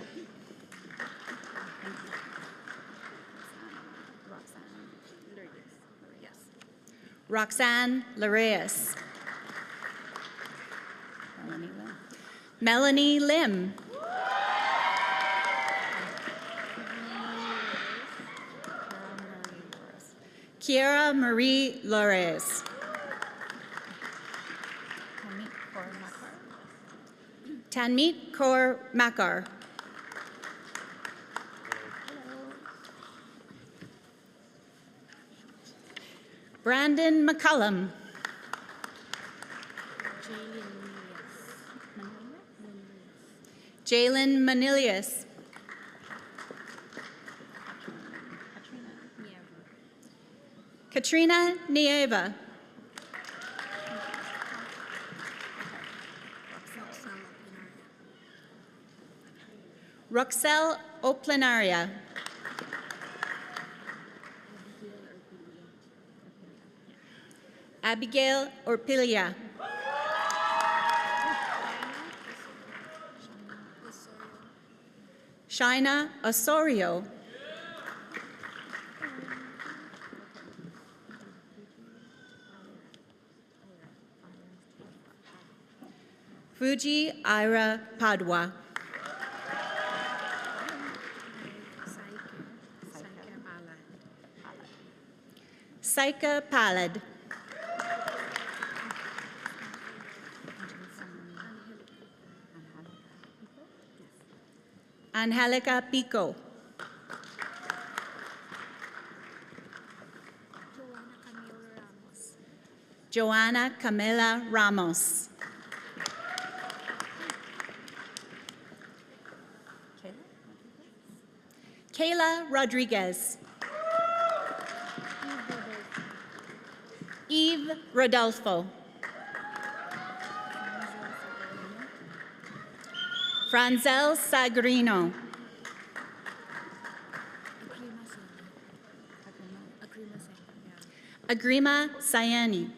Roxanne Lareas. Melanie Lim. Kiara Marie Lores. Tanmeet Kaur Makar. Brandon McCullum. Jalen Manilius. Katrina Nieva. Roxelle Oplenaria. Abigail Orpilia. Shaina Osorio. Fuji Ira Padua. Saika Palad. Angelica Pico. Joanna Camila Ramos. Kayla Rodriguez. Eve Rodolfo. Franzel Sagrino. Agrima Sayani.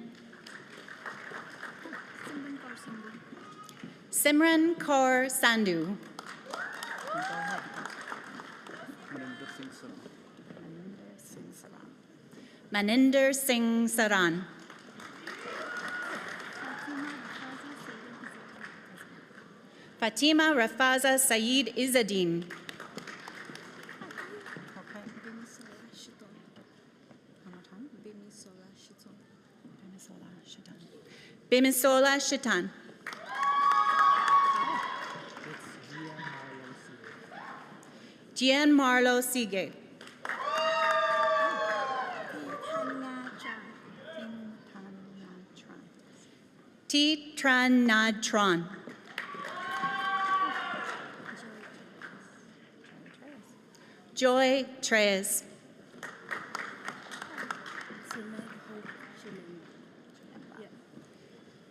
Simran Kaur Sandhu. Maninder Singh Saran. Fatima Rafaza Saeed Izzadin. Bimisola Shitan. Gian Marlo Sige. T. Tran Nad Tron. Joy Treyes.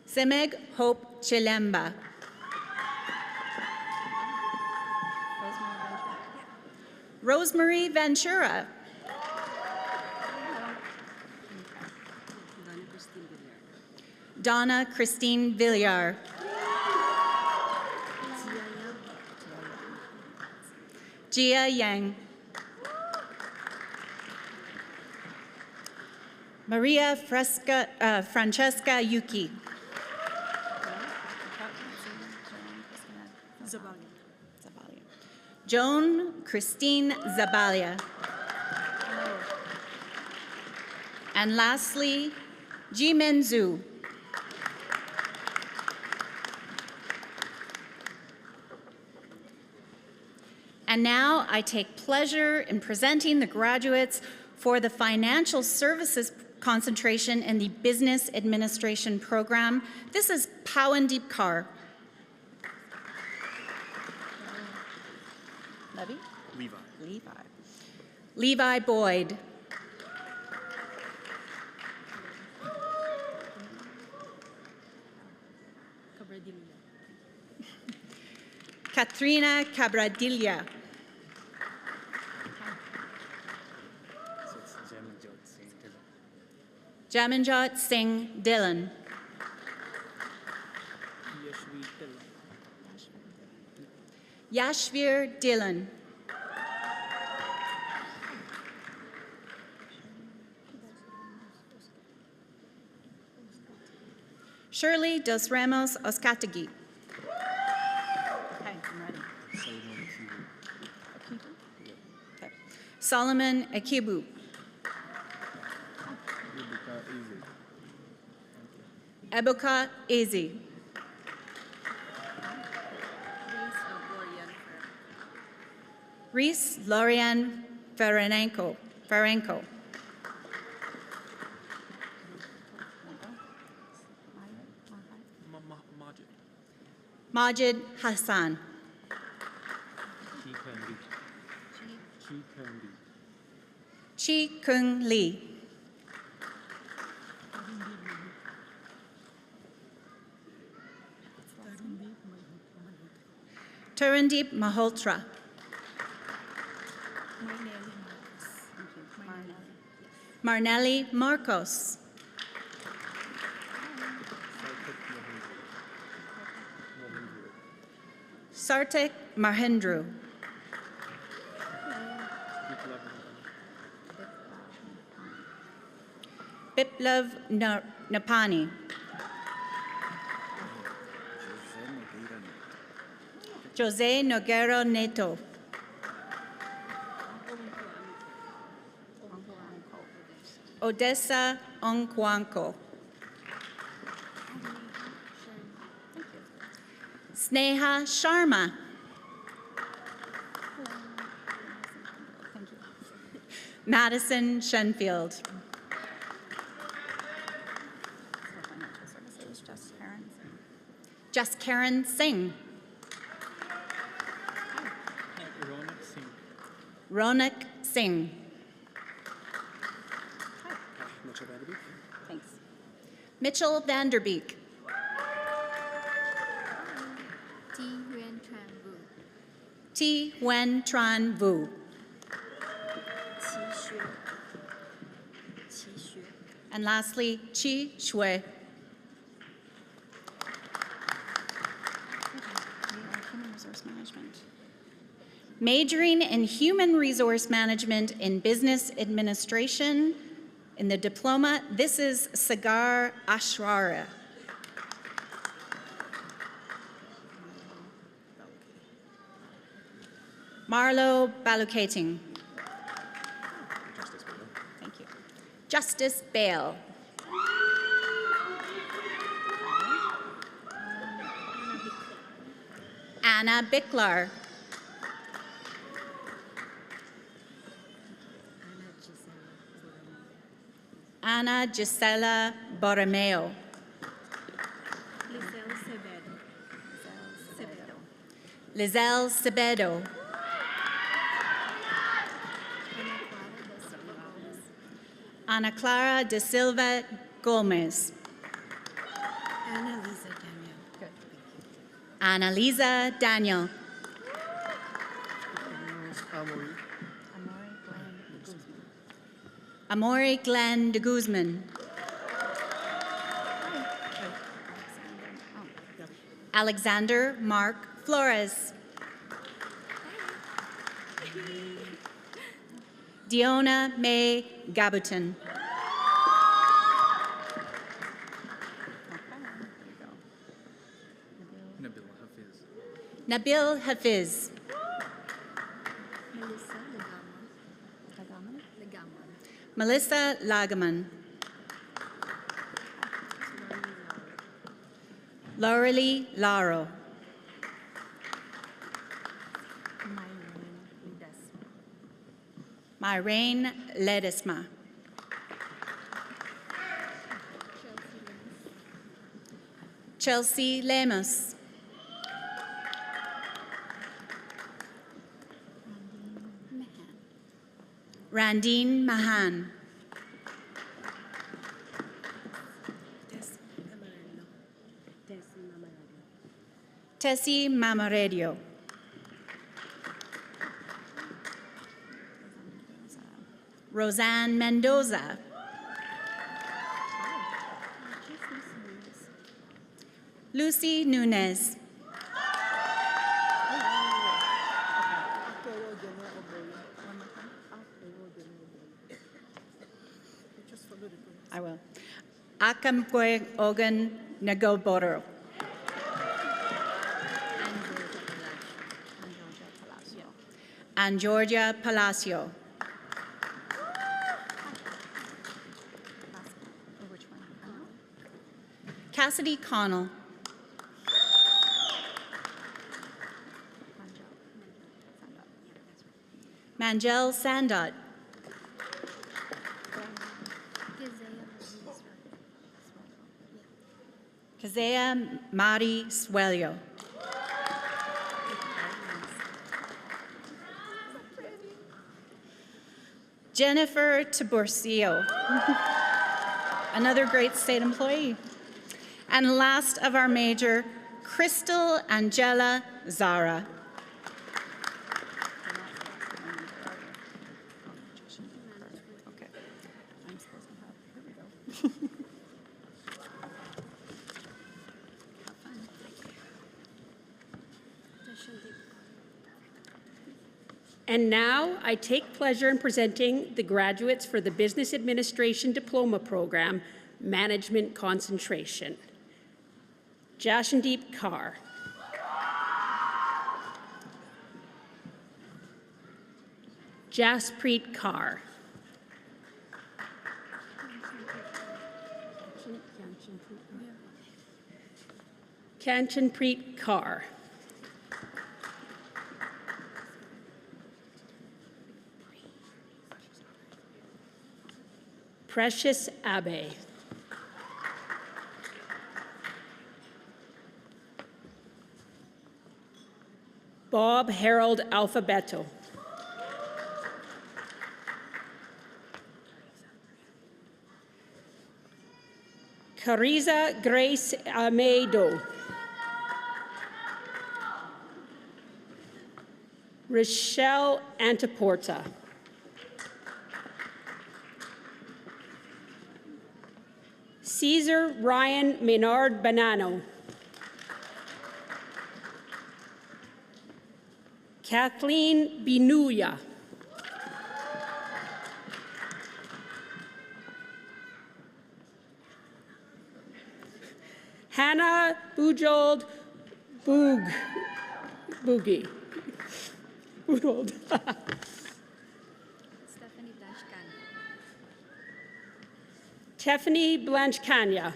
Semeg Hope Chilemba. Rosemary Ventura. Donna Christine Villar. Jia Yang. Maria Francesca Yuki. Joan Christine Zabalia. And lastly, Jimin Zhu. And now I take pleasure in presenting the graduates for the Financial Services concentration in the Business Administration program. This is Pawandeep Kaur. Levi Boyd. Katrina Cabradilla. Jamanjot Singh Dillon. Yashvir Dillon. Shirley Dos Ramos Oscatagui. Okay, I'm ready. Okay. Solomon Akibu. Ebuka Ezi. Reese Lorian Ferenko. Majid Hassan. Chi Kung Lee. Turundeep Malhotra. Marnelli Marcos. Sartik Mahendru. Biplav Napani. Jose Noguero Neto. Odessa Onkwanko. Sneha Sharma. Madison Shenfield. Just Karen Singh. Ronak Singh. Thanks. Mitchell Vanderbeek. T. Huen Tran Vu. And lastly, Chi Shui. Majoring in Human Resource Management in Business Administration. In the diploma, this is Sagar Ashwara. Marlo Balukating. Thank you. Justice Bale. Anna Bicklar. Ana Gisela Borromeo. Lizelle Cebedo. Ana Clara de Silva Gomez. Annalisa Daniel. Amori Glenn de Guzman. Alexander Mark Flores. Diona May Gabutin. Nabil Hafiz. Melissa Lagaman. Laurelie Laro. Myrene Ledesma. Chelsea Lemos. Randine Mahan. Tessie Mamaredio. Roseanne Mendoza. Lucy Nunez. I will. Akampwe Ogan Nagoboro. And Georgia Palacio. Cassidy Connell. Manjel Sandot. Kazea Mari Swelio. Jennifer Tiburcio, another great state employee. And last of our major, Crystal Angela Zara. Okay. I'm supposed to have, here we go. Have fun. And now I take pleasure in presenting the graduates for the Business Administration Diploma Program, Management Concentration. Jashandeep Kaur. Jaspreet Kaur. Kanchanpreet Kaur. Precious Abe. Bob Harold Alphabeto. Cariza Grace Amedo. Rochelle Antaporta. Caesar Ryan Maynard Banano. Kathleen Binuya. Hannah Bujold Boogie. Bujold. Tiffany Blanchcania.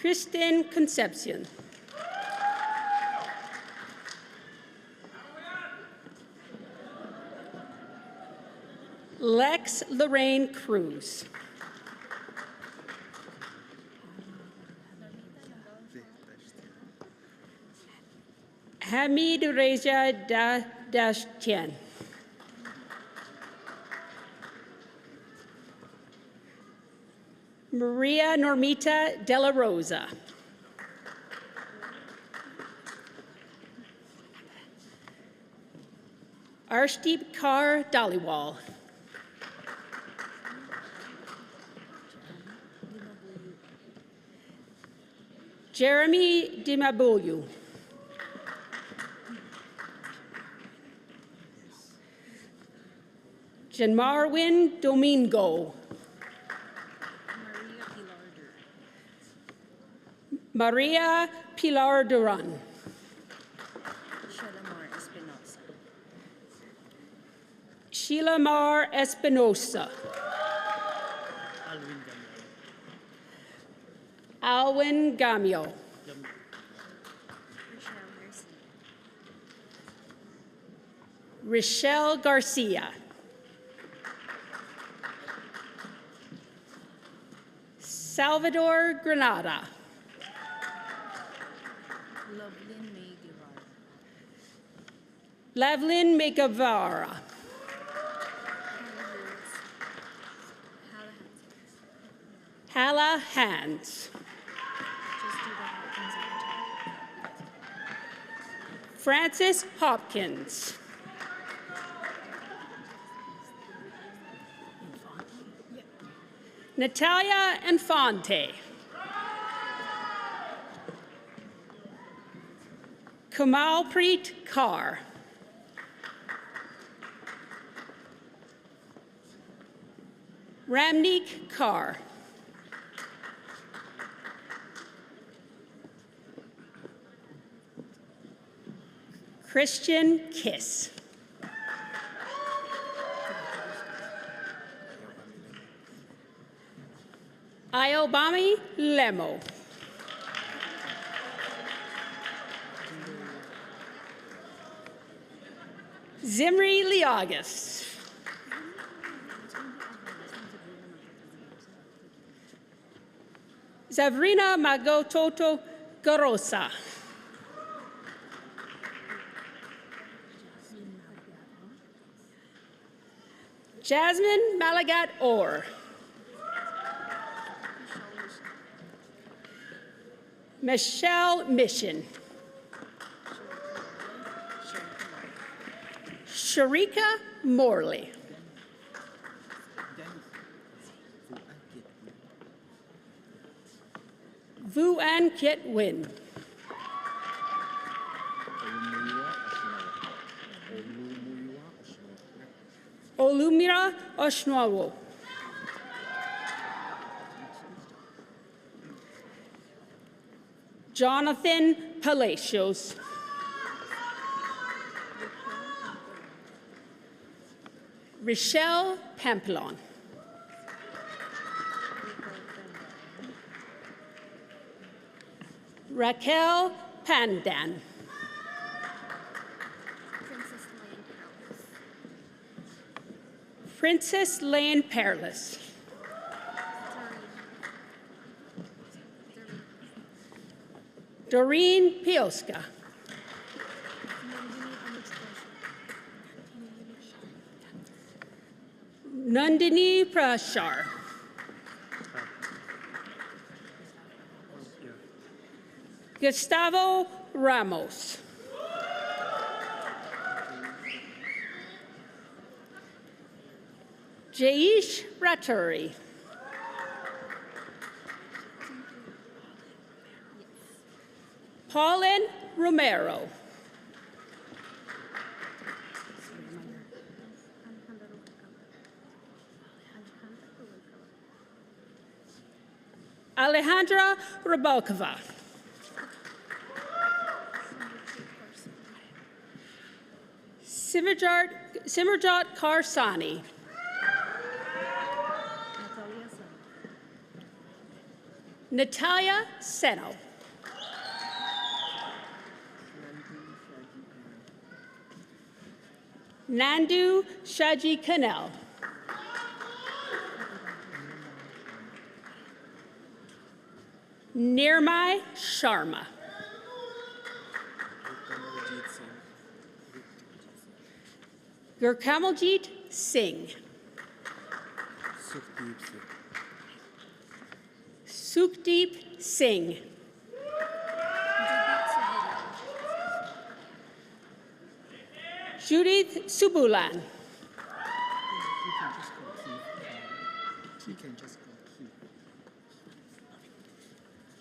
Kristen Concepcion. Lex Lorraine Cruz. Hamid Reza Dashtian. Maria Normita Della Rosa. Arshdeep Kaur Dhaliwal. Jeremy Dimabuyu. Janmarwin Domingo. Maria Pilar Duran. Sheila Mar Espinosa. Alwin Gamio. Rochelle Garcia. Salvador Granada. Lavlin Megavara. Hala Hands. Francis Hopkins. Natalia Infante. Kamalpreet Kaur. Ramneek Kaur. Christian Kiss. Iobami Lemo. Zimri Liagas. Zavrina Magototo Garosa. Jasmine Malagat Orr. Michelle Mission. Sharika Morley. Vu An Kit Win. Olumira Oshnawo. Jonathan Palacios. Rochelle Pamplon. Raquel Pandan. Princess Lane Perlis. Doreen Pioska. Nandini Prashar. Gustavo Ramos. Jaish Raturi. Pauline Romero. Alejandra Rabalkova. Simarjot Karsani. Natalia Seno. Nandu Shaji Kanel. Nirmai Sharma. Gurkamaljit Singh. Sukhdeep Singh. Judith Subulan.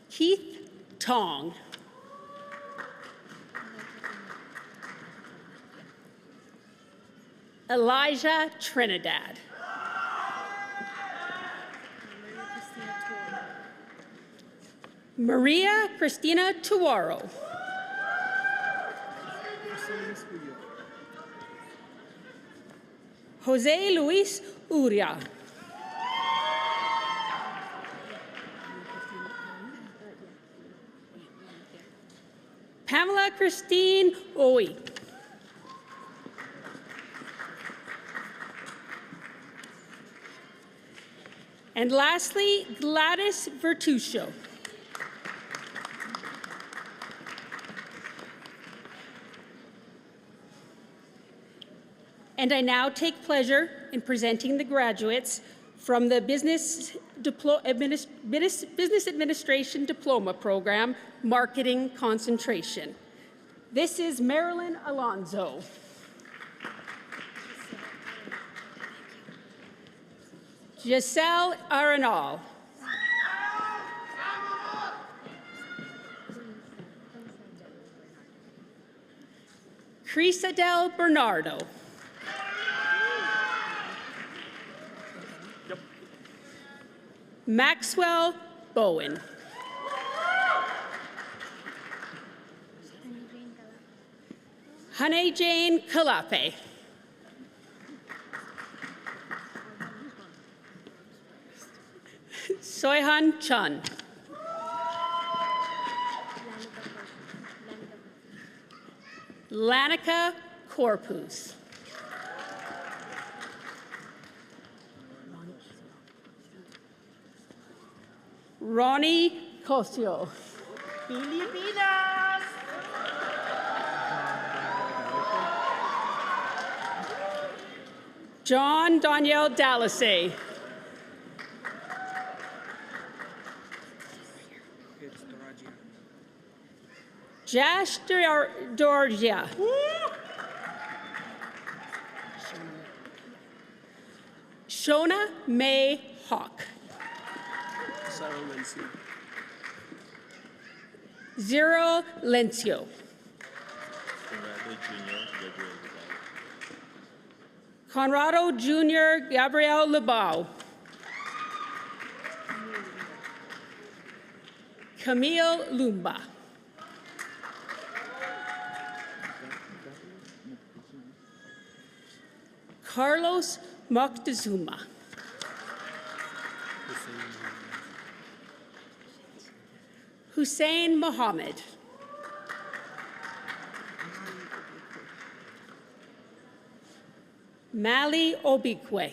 Keith Tong. Elijah Trinidad. Maria Cristina Tuaro. Jose Luis Uria. Pamela Christine Owie. And lastly, Gladys Vertuscio. And I now take pleasure in presenting the graduates from the Business Administration Diploma Program, Marketing Concentration. This is Marilyn Alonzo. Giselle Arenal. Crisadel Bernardo. Maxwell Bowen. Hane Jane Kalape. Soihan Chun. Lanika Corpus. Ronnie Cosio. Filipinas. John Daniel Dallasay. Jash Dorgia. Shona May Hawk. Zero Lencio. Conrado Jr. Gabriel Lebau. Camille Lumba. Carlos Moctezuma. Hussein Mohammed. Mali Obikwe.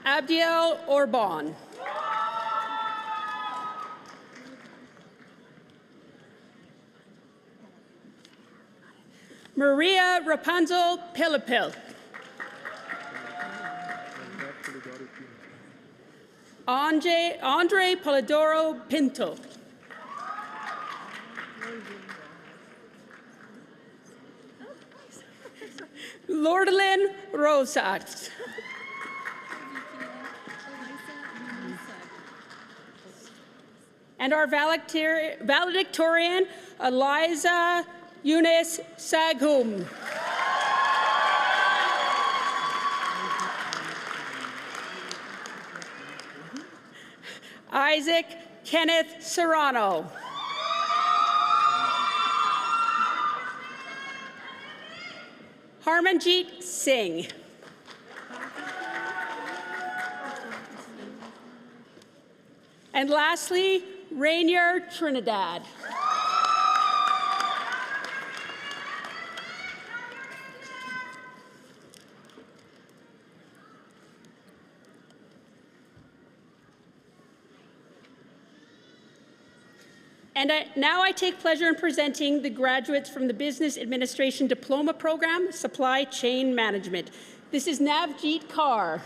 Abdiel Orban. Maria Rapunzel Pilipil. Andre Polidoro Pinto. Lordalyn Rosat. And our valedictorian, Eliza Eunice Saghum. Isaac Kenneth Serrano. Harmanjeet Singh. And lastly, Rainier Trinidad. And now I take pleasure in presenting the graduates from the Business Administration Diploma Program, Supply Chain Management. This is Navjeet Kaur.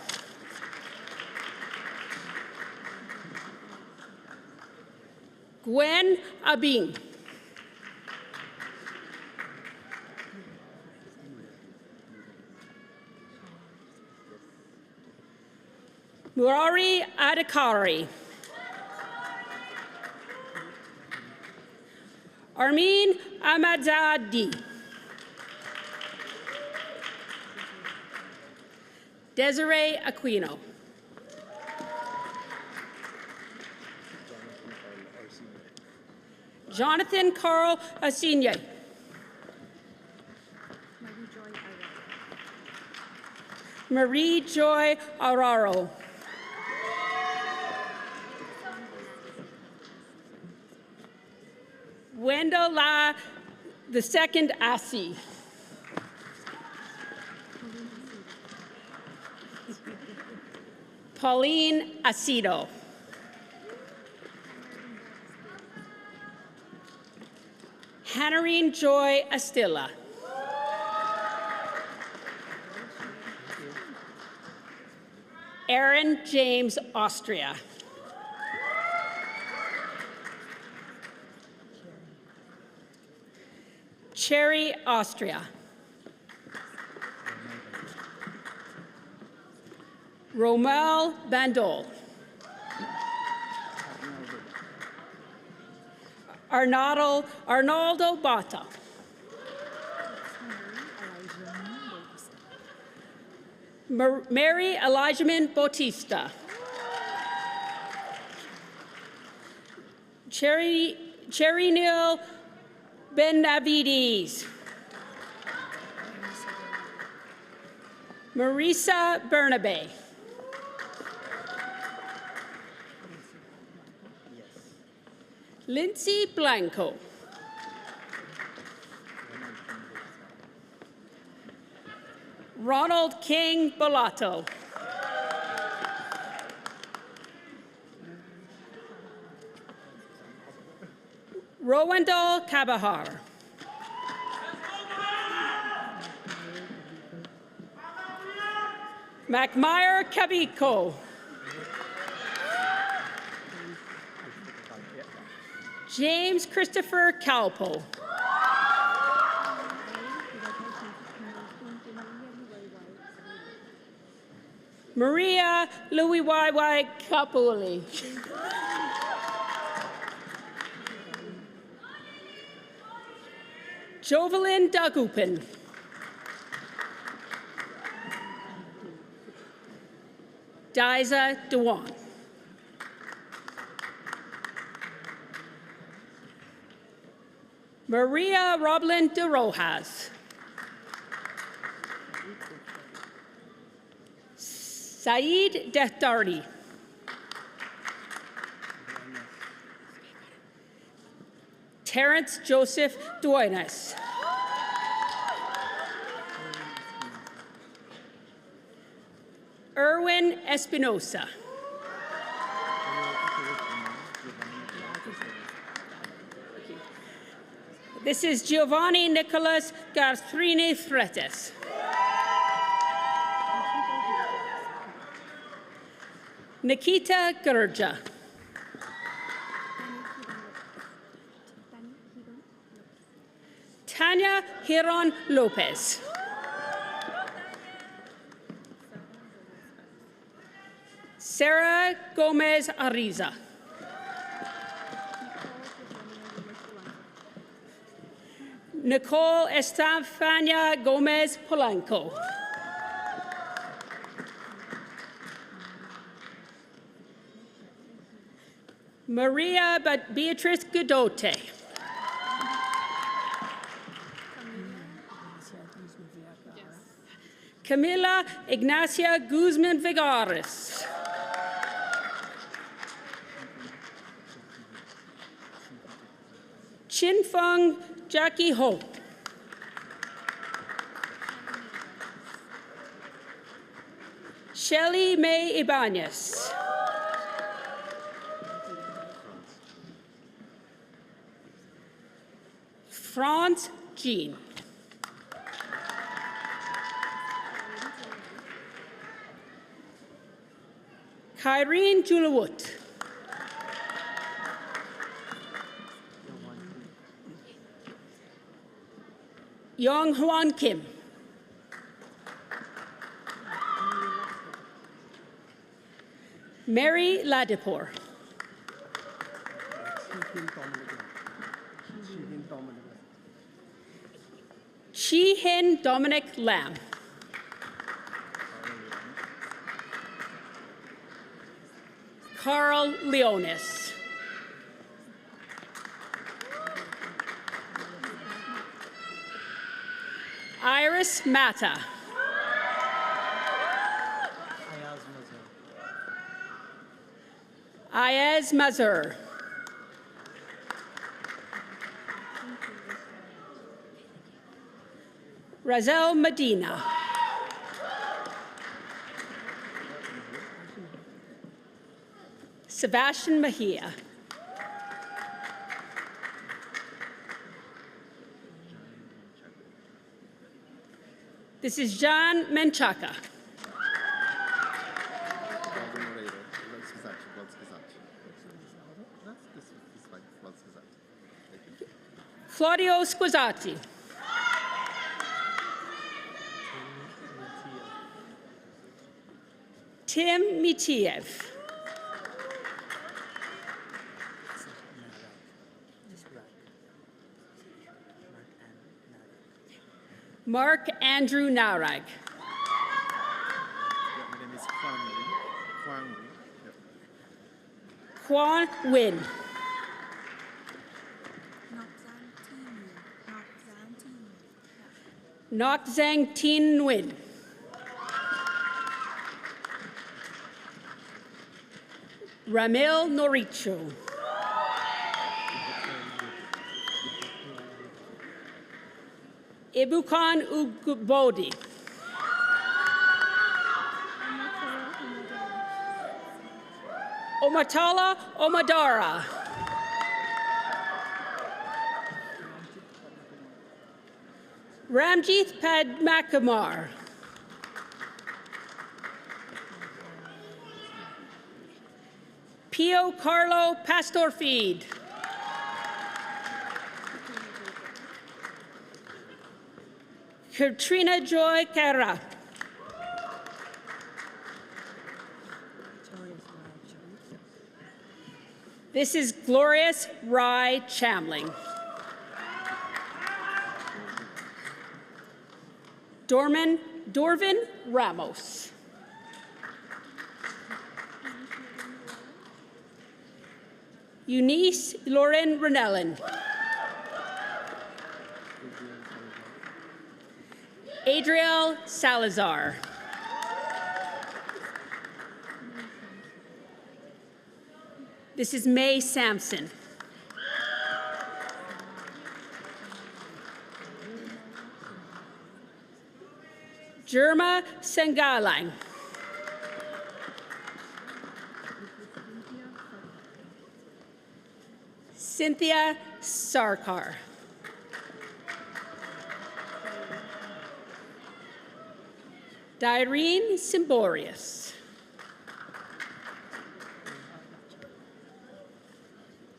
Gwen Abing. Murari Adhikari. Armin Ahmadzadi. Desiree Aquino. Jonathan Carl Asinye. Marie Joy Araro. Wendell La II Assi. Pauline Acedo. Hannarine Joy Astilla. Aaron James Austria. Cherry Austria. Romel Bandol. Arnaldo Bata. Mary Elijahman Bautista. Cherry Neil Benavides. Marisa Bernabe. Lindsay Blanco. Ronald King Bolato. Rowendell Kabahar. McMyer Kabiko. James Christopher Calpo. Maria Louis Y. Capuli. Jovelyn Dagupin. Diza Dewan. Maria Roblin de Rojas. Saeed Dehdardi. Terrence Joseph Duenas. Erwin Espinosa. This is Giovanni Nicholas Gartrini Fretes. Nikita Gurja. Tanya Hiron Lopez. Sarah Gomez Ariza. Nicole Estefania Gomez Polanco. Maria Beatrice Godote. Camila Ignacia Guzman Vigares. Chin Fung Jackie Ho. Shelly May Ibanez. Franz Jean. Kyrene Julawut. Yong Hwan Kim. Mary Ladipur. Sheehan Dominic Lamb. Carl Leonis. Iris Mata. Ayaz Mazur. Razel Medina. Sebastian Mejia. This is John Menchaca. Claudio Squazzati. Tim Mitiev. Mark Andrew Narag. Quan Win. Nok Zhang Tin Nguyen. Ramil Noricho. Ibukan Ugbodi. Omatala Omadara. Ramjeet Padmakamar. Pio Carlo Pastorfeed. Katrina Joy Cara. This is Glorious Rye Chamling. Dorvin Ramos. Eunice Lauren Renellin. Adriel Salazar. This is May Sampson. Jerma Sengalang. Cynthia Sarkar. Dyrene Symborius.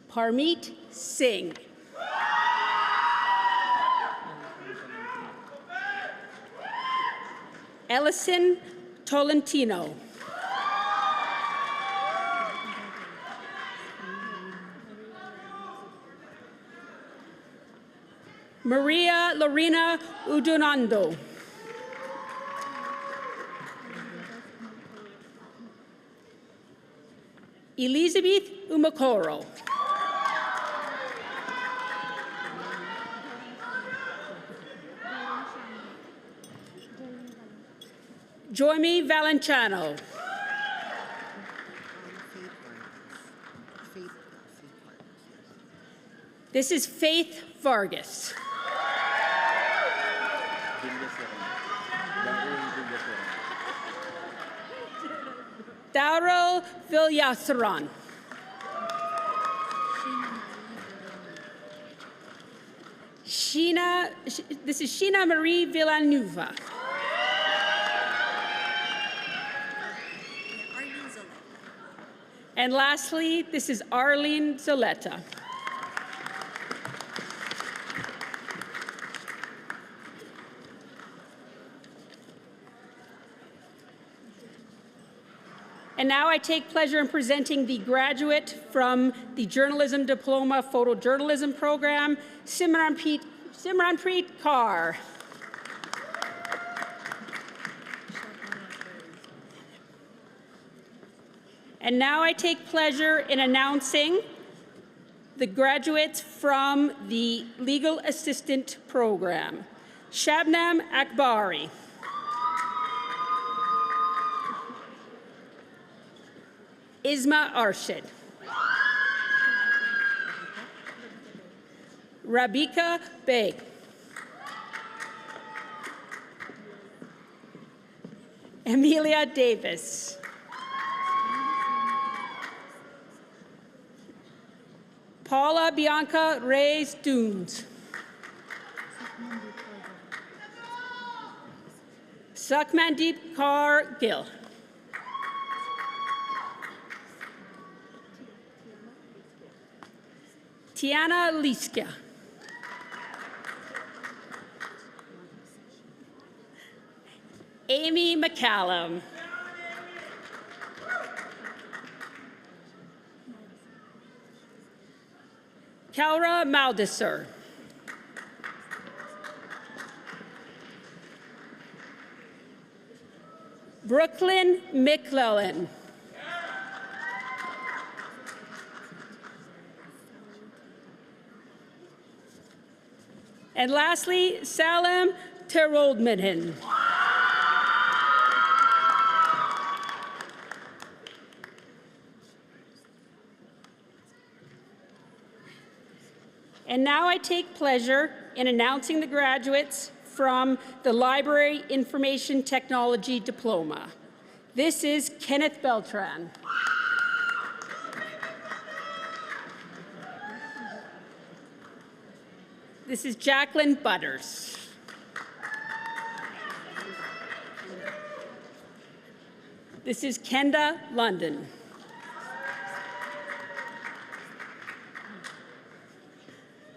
Parmeet Singh. Ellison Tolentino. Maria Lorena Udunando. Elizabeth Umakoro. Joymi Valenciano. This is Faith Vargas. Daryl Villasaran. This is Sheena Marie Villanueva. And lastly, this is Arlene Zoletta. And now I take pleasure in presenting the graduate from the Journalism Diploma Photojournalism Program, Simranpreet Kaur. And now I take pleasure in announcing the graduates from the Legal Assistant Program. Shabnam Akbari. Isma Arshid. Rabika Beg. Amelia Davis. Paula Bianca Reyes Dunes. Sukhmandeep Kaur Gill. Tiana Liska. Amy McCallum. Kaura Maldisser. Brooklyn McClellan. And lastly, Salem Teroldmanen. And now I take pleasure in announcing the graduates from the Library Information Technology Diploma. This is Kenneth Beltran. This is Jacqueline Butters. This is Kenda London.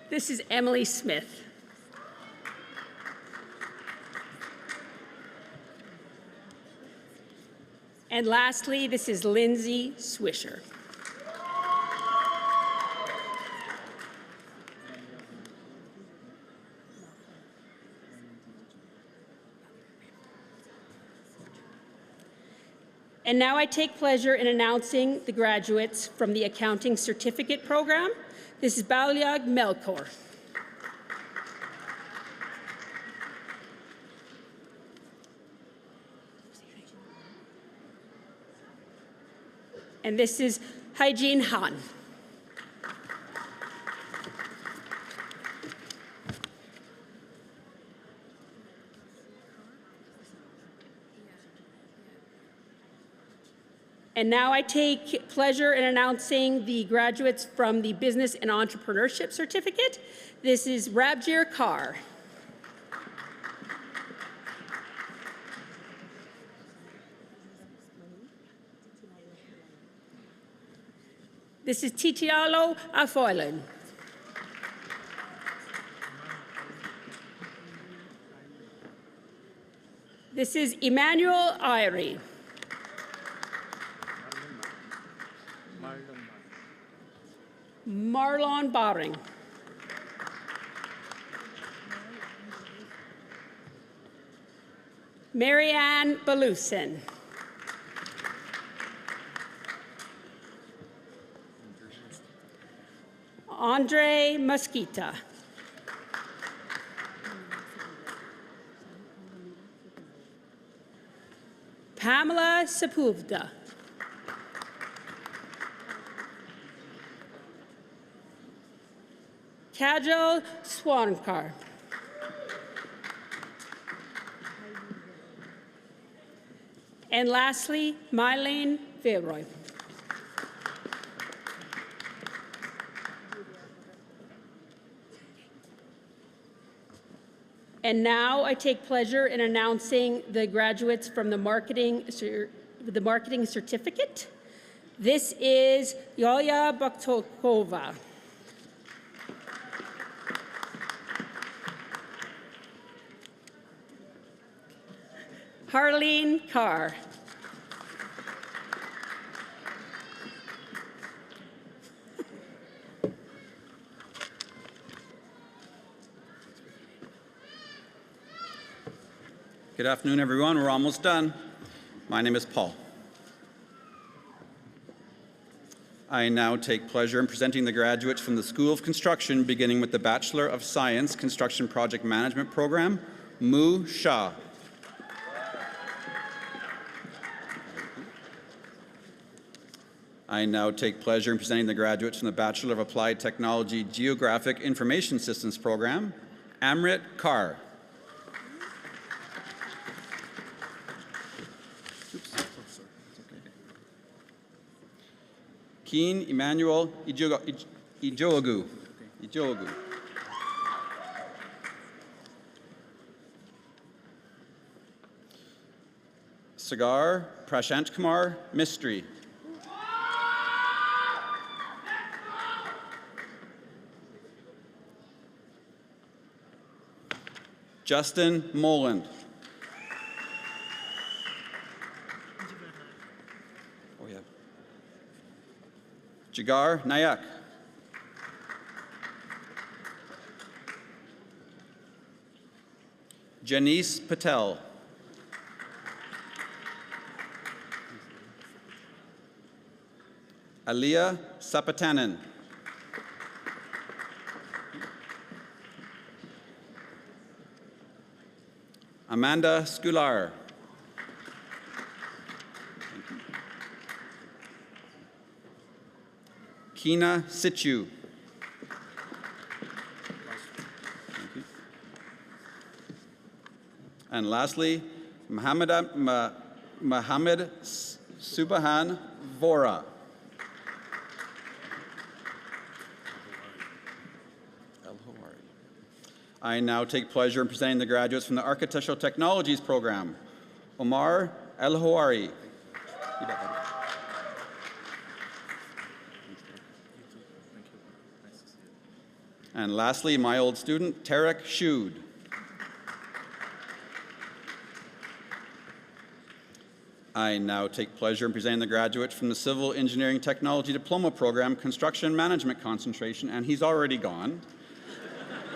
This is Emily Smith. And lastly, this is Lindsay Swisher. And now I take pleasure in announcing the graduates from the Accounting Certificate Program. This is Baliag Melkor. And this is Hygiene Han. And now I take pleasure in announcing the graduates from the Business and Entrepreneurship Certificate. This is Rabjir Kaur. This is Titialo Afoilen. This is Emmanuel Irie. Marlon Baring. Marianne Balusin. Andre Mosquita. Pamela Sepulveda. Kajal Swankar. And lastly, Mylene Vilroy. And now I take pleasure in announcing the graduates from the marketing certificate. This is Yulia Baktokova. Harleen Carr. Good afternoon, everyone. We're almost done. My name is Paul. I now take pleasure in presenting the graduates from the School of Construction, beginning with the Bachelor of Science Construction Project Management Program, Mu Shah. I now take pleasure in presenting the graduates from the Bachelor of Applied Technology Geographic Information Systems Program, Amrit Kaur. Keen Emmanuel Ijoagu. Sagar Prashant Kumar Mistry. Justin Moland. Oh, yeah. Jigar Nayak. Janice Patel. Aliyah Sapatanen. Amanda Scular. Kina Situ. And lastly, Mohammed Subahan Vora. I now take pleasure in presenting the graduates from the Architectural Technologies Program, Omar El-Houari. And lastly, my old student, Tarek Shood. I now take pleasure in presenting the graduates from the Civil Engineering Technology Diploma Program, Construction Management Concentration, and he's already gone,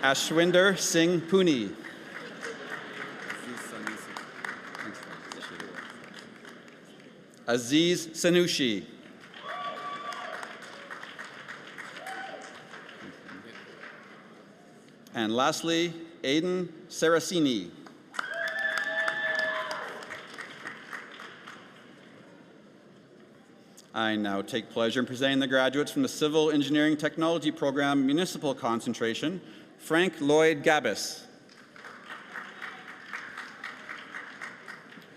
Ashwinder Singh Puni. Aziz Sanushi. And lastly, Aiden Saracini. I now take pleasure in presenting the graduates from the Civil Engineering Technology Program Municipal Concentration, Frank Lloyd Gabbis.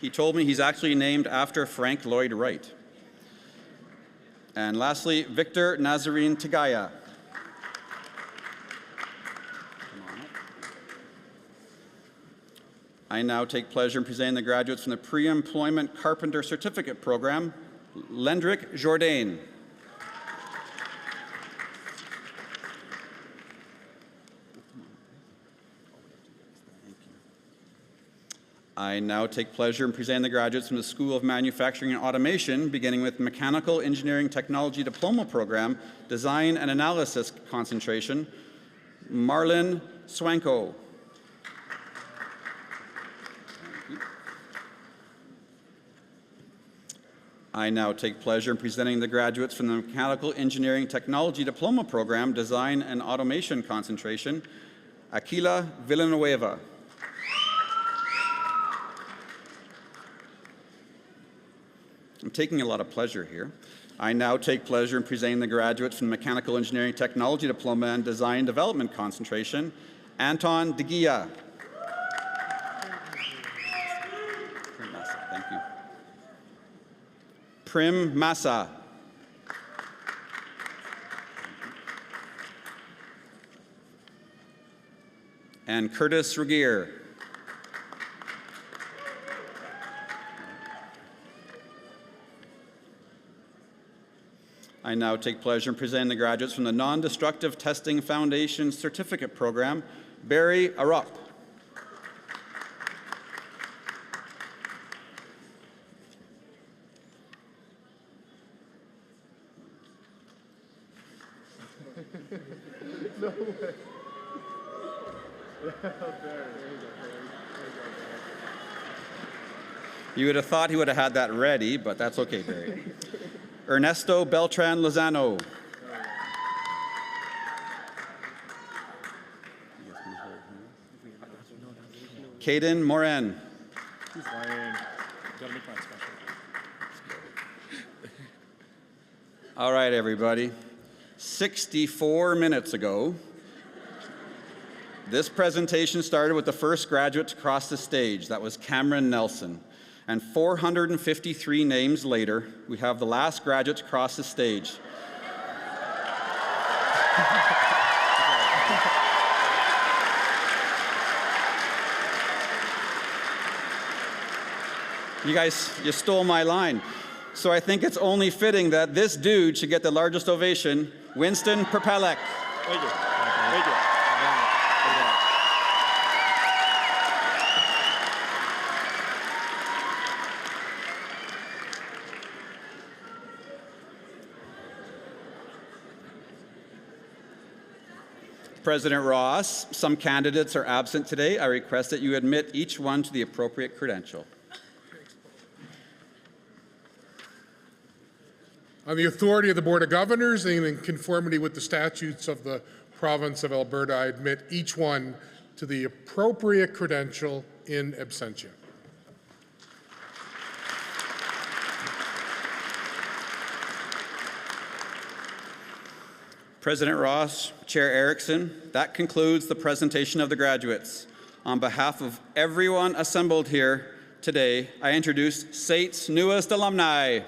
He told me he's actually named after Frank Lloyd Wright. And lastly, Victor Nazarene Tagaya. I now take pleasure in presenting the graduates from the Pre-Employment Carpenter Certificate Program, Lendrick Jourdain. I now take pleasure in presenting the graduates from the School of Manufacturing and Automation, beginning with Mechanical Engineering Technology Diploma Program, Design and Analysis Concentration, Marlon Swanko. I now take pleasure in presenting the graduates from the Mechanical Engineering Technology Diploma Program, Design and Automation Concentration, Aquila Villanueva. I'm taking a lot of pleasure here. I now take pleasure in presenting the graduates from the Mechanical Engineering Technology Diploma and Design Development Concentration, Anton De Gia. Thank you. Prim Massa. And Curtis Regier. I now take pleasure in presenting the graduates from the Non-Destructive Testing Foundation Certificate Program, Barry Arup. No way. You would have thought he would have had that ready, but that's okay, Barry. Ernesto Beltran Lozano. Caden Moran. All right, everybody. 64 minutes ago, this presentation started with the first graduate to cross the stage. That was Cameron Nelson. And 453 names later, we have the last graduate to cross the stage. You guys, you stole my line. So I think it's only fitting that this dude should get the largest ovation, Winston Perpelek. Thank you. Thank you. President Ross, some candidates are absent today. I request that you admit each one to the appropriate credential. On the authority of the Board of Governors and in conformity with the statutes of the province of Alberta, I admit each one to the appropriate credential in absentia. President Ross, Chair Erickson, that concludes the presentation of the graduates. On behalf of everyone assembled here today, I introduce SAIT's newest alumni.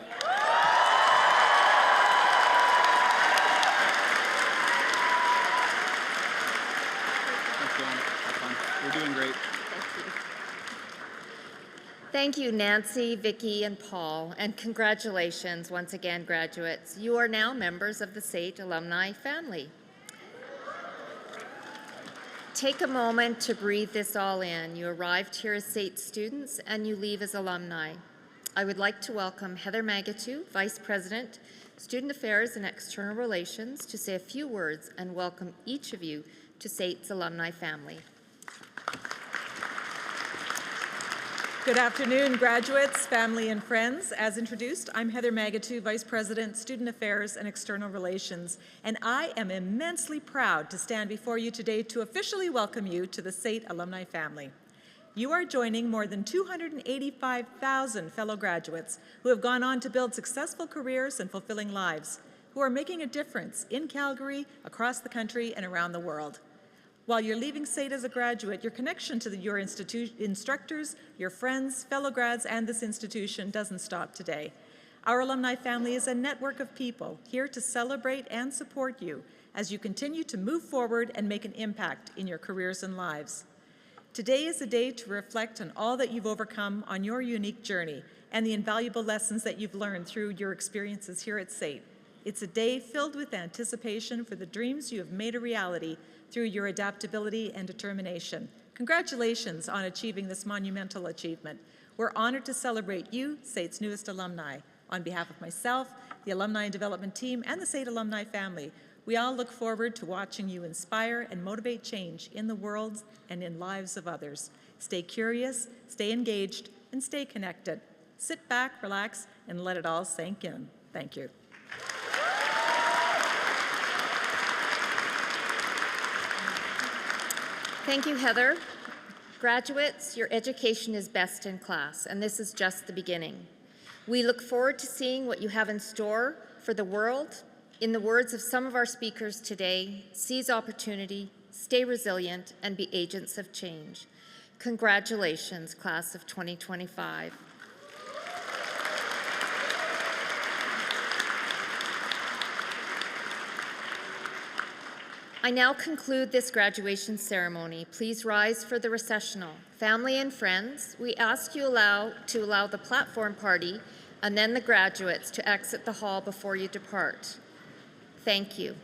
Thank you, Nancy, Vicki, and Paul, and congratulations once again, graduates. You are now members of the SAIT alumni family. Take a moment to breathe this all in. You arrived here as SAIT students and you leave as alumni. I would like to welcome Heather Magatu, Vice President, Student Affairs and External Relations, to say a few words and welcome each of you to SAIT's alumni family. Good afternoon, graduates, family, and friends. As introduced, I'm Heather Magatu, Vice President, Student Affairs and External Relations, and I am immensely proud to stand before you today to officially welcome you to the SAIT alumni family. You are joining more than 285,000 fellow graduates who have gone on to build successful careers and fulfilling lives, who are making a difference in Calgary, across the country, and around the world. While you're leaving SAIT as a graduate, your connection to your instructors, your friends, fellow grads, and this institution doesn't stop today. Our alumni family is a network of people here to celebrate and support you as you continue to move forward and make an impact in your careers and lives. Today is a day to reflect on all that you've overcome on your unique journey and the invaluable lessons that you've learned through your experiences here at SAIT. It's a day filled with anticipation for the dreams you have made a reality through your adaptability and determination. Congratulations on achieving this monumental achievement. We're honored to celebrate you, SAIT's newest alumni. On behalf of myself, the Alumni and Development Team, and the SAIT alumni family, we all look forward to watching you inspire and motivate change in the world and in lives of others. Stay curious, stay engaged, and stay connected. Sit back, relax, and let it all sink in. Thank you. Thank you, Heather. Graduates, your education is best in class, and this is just the beginning. We look forward to seeing what you have in store for the world. In the words of some of our speakers today, seize opportunity, stay resilient, and be agents of change. Congratulations, class of 2025. I now conclude this graduation ceremony. Please rise for the recessional. Family and friends, we ask you to allow the platform party and then the graduates to exit the hall before you depart. Thank you.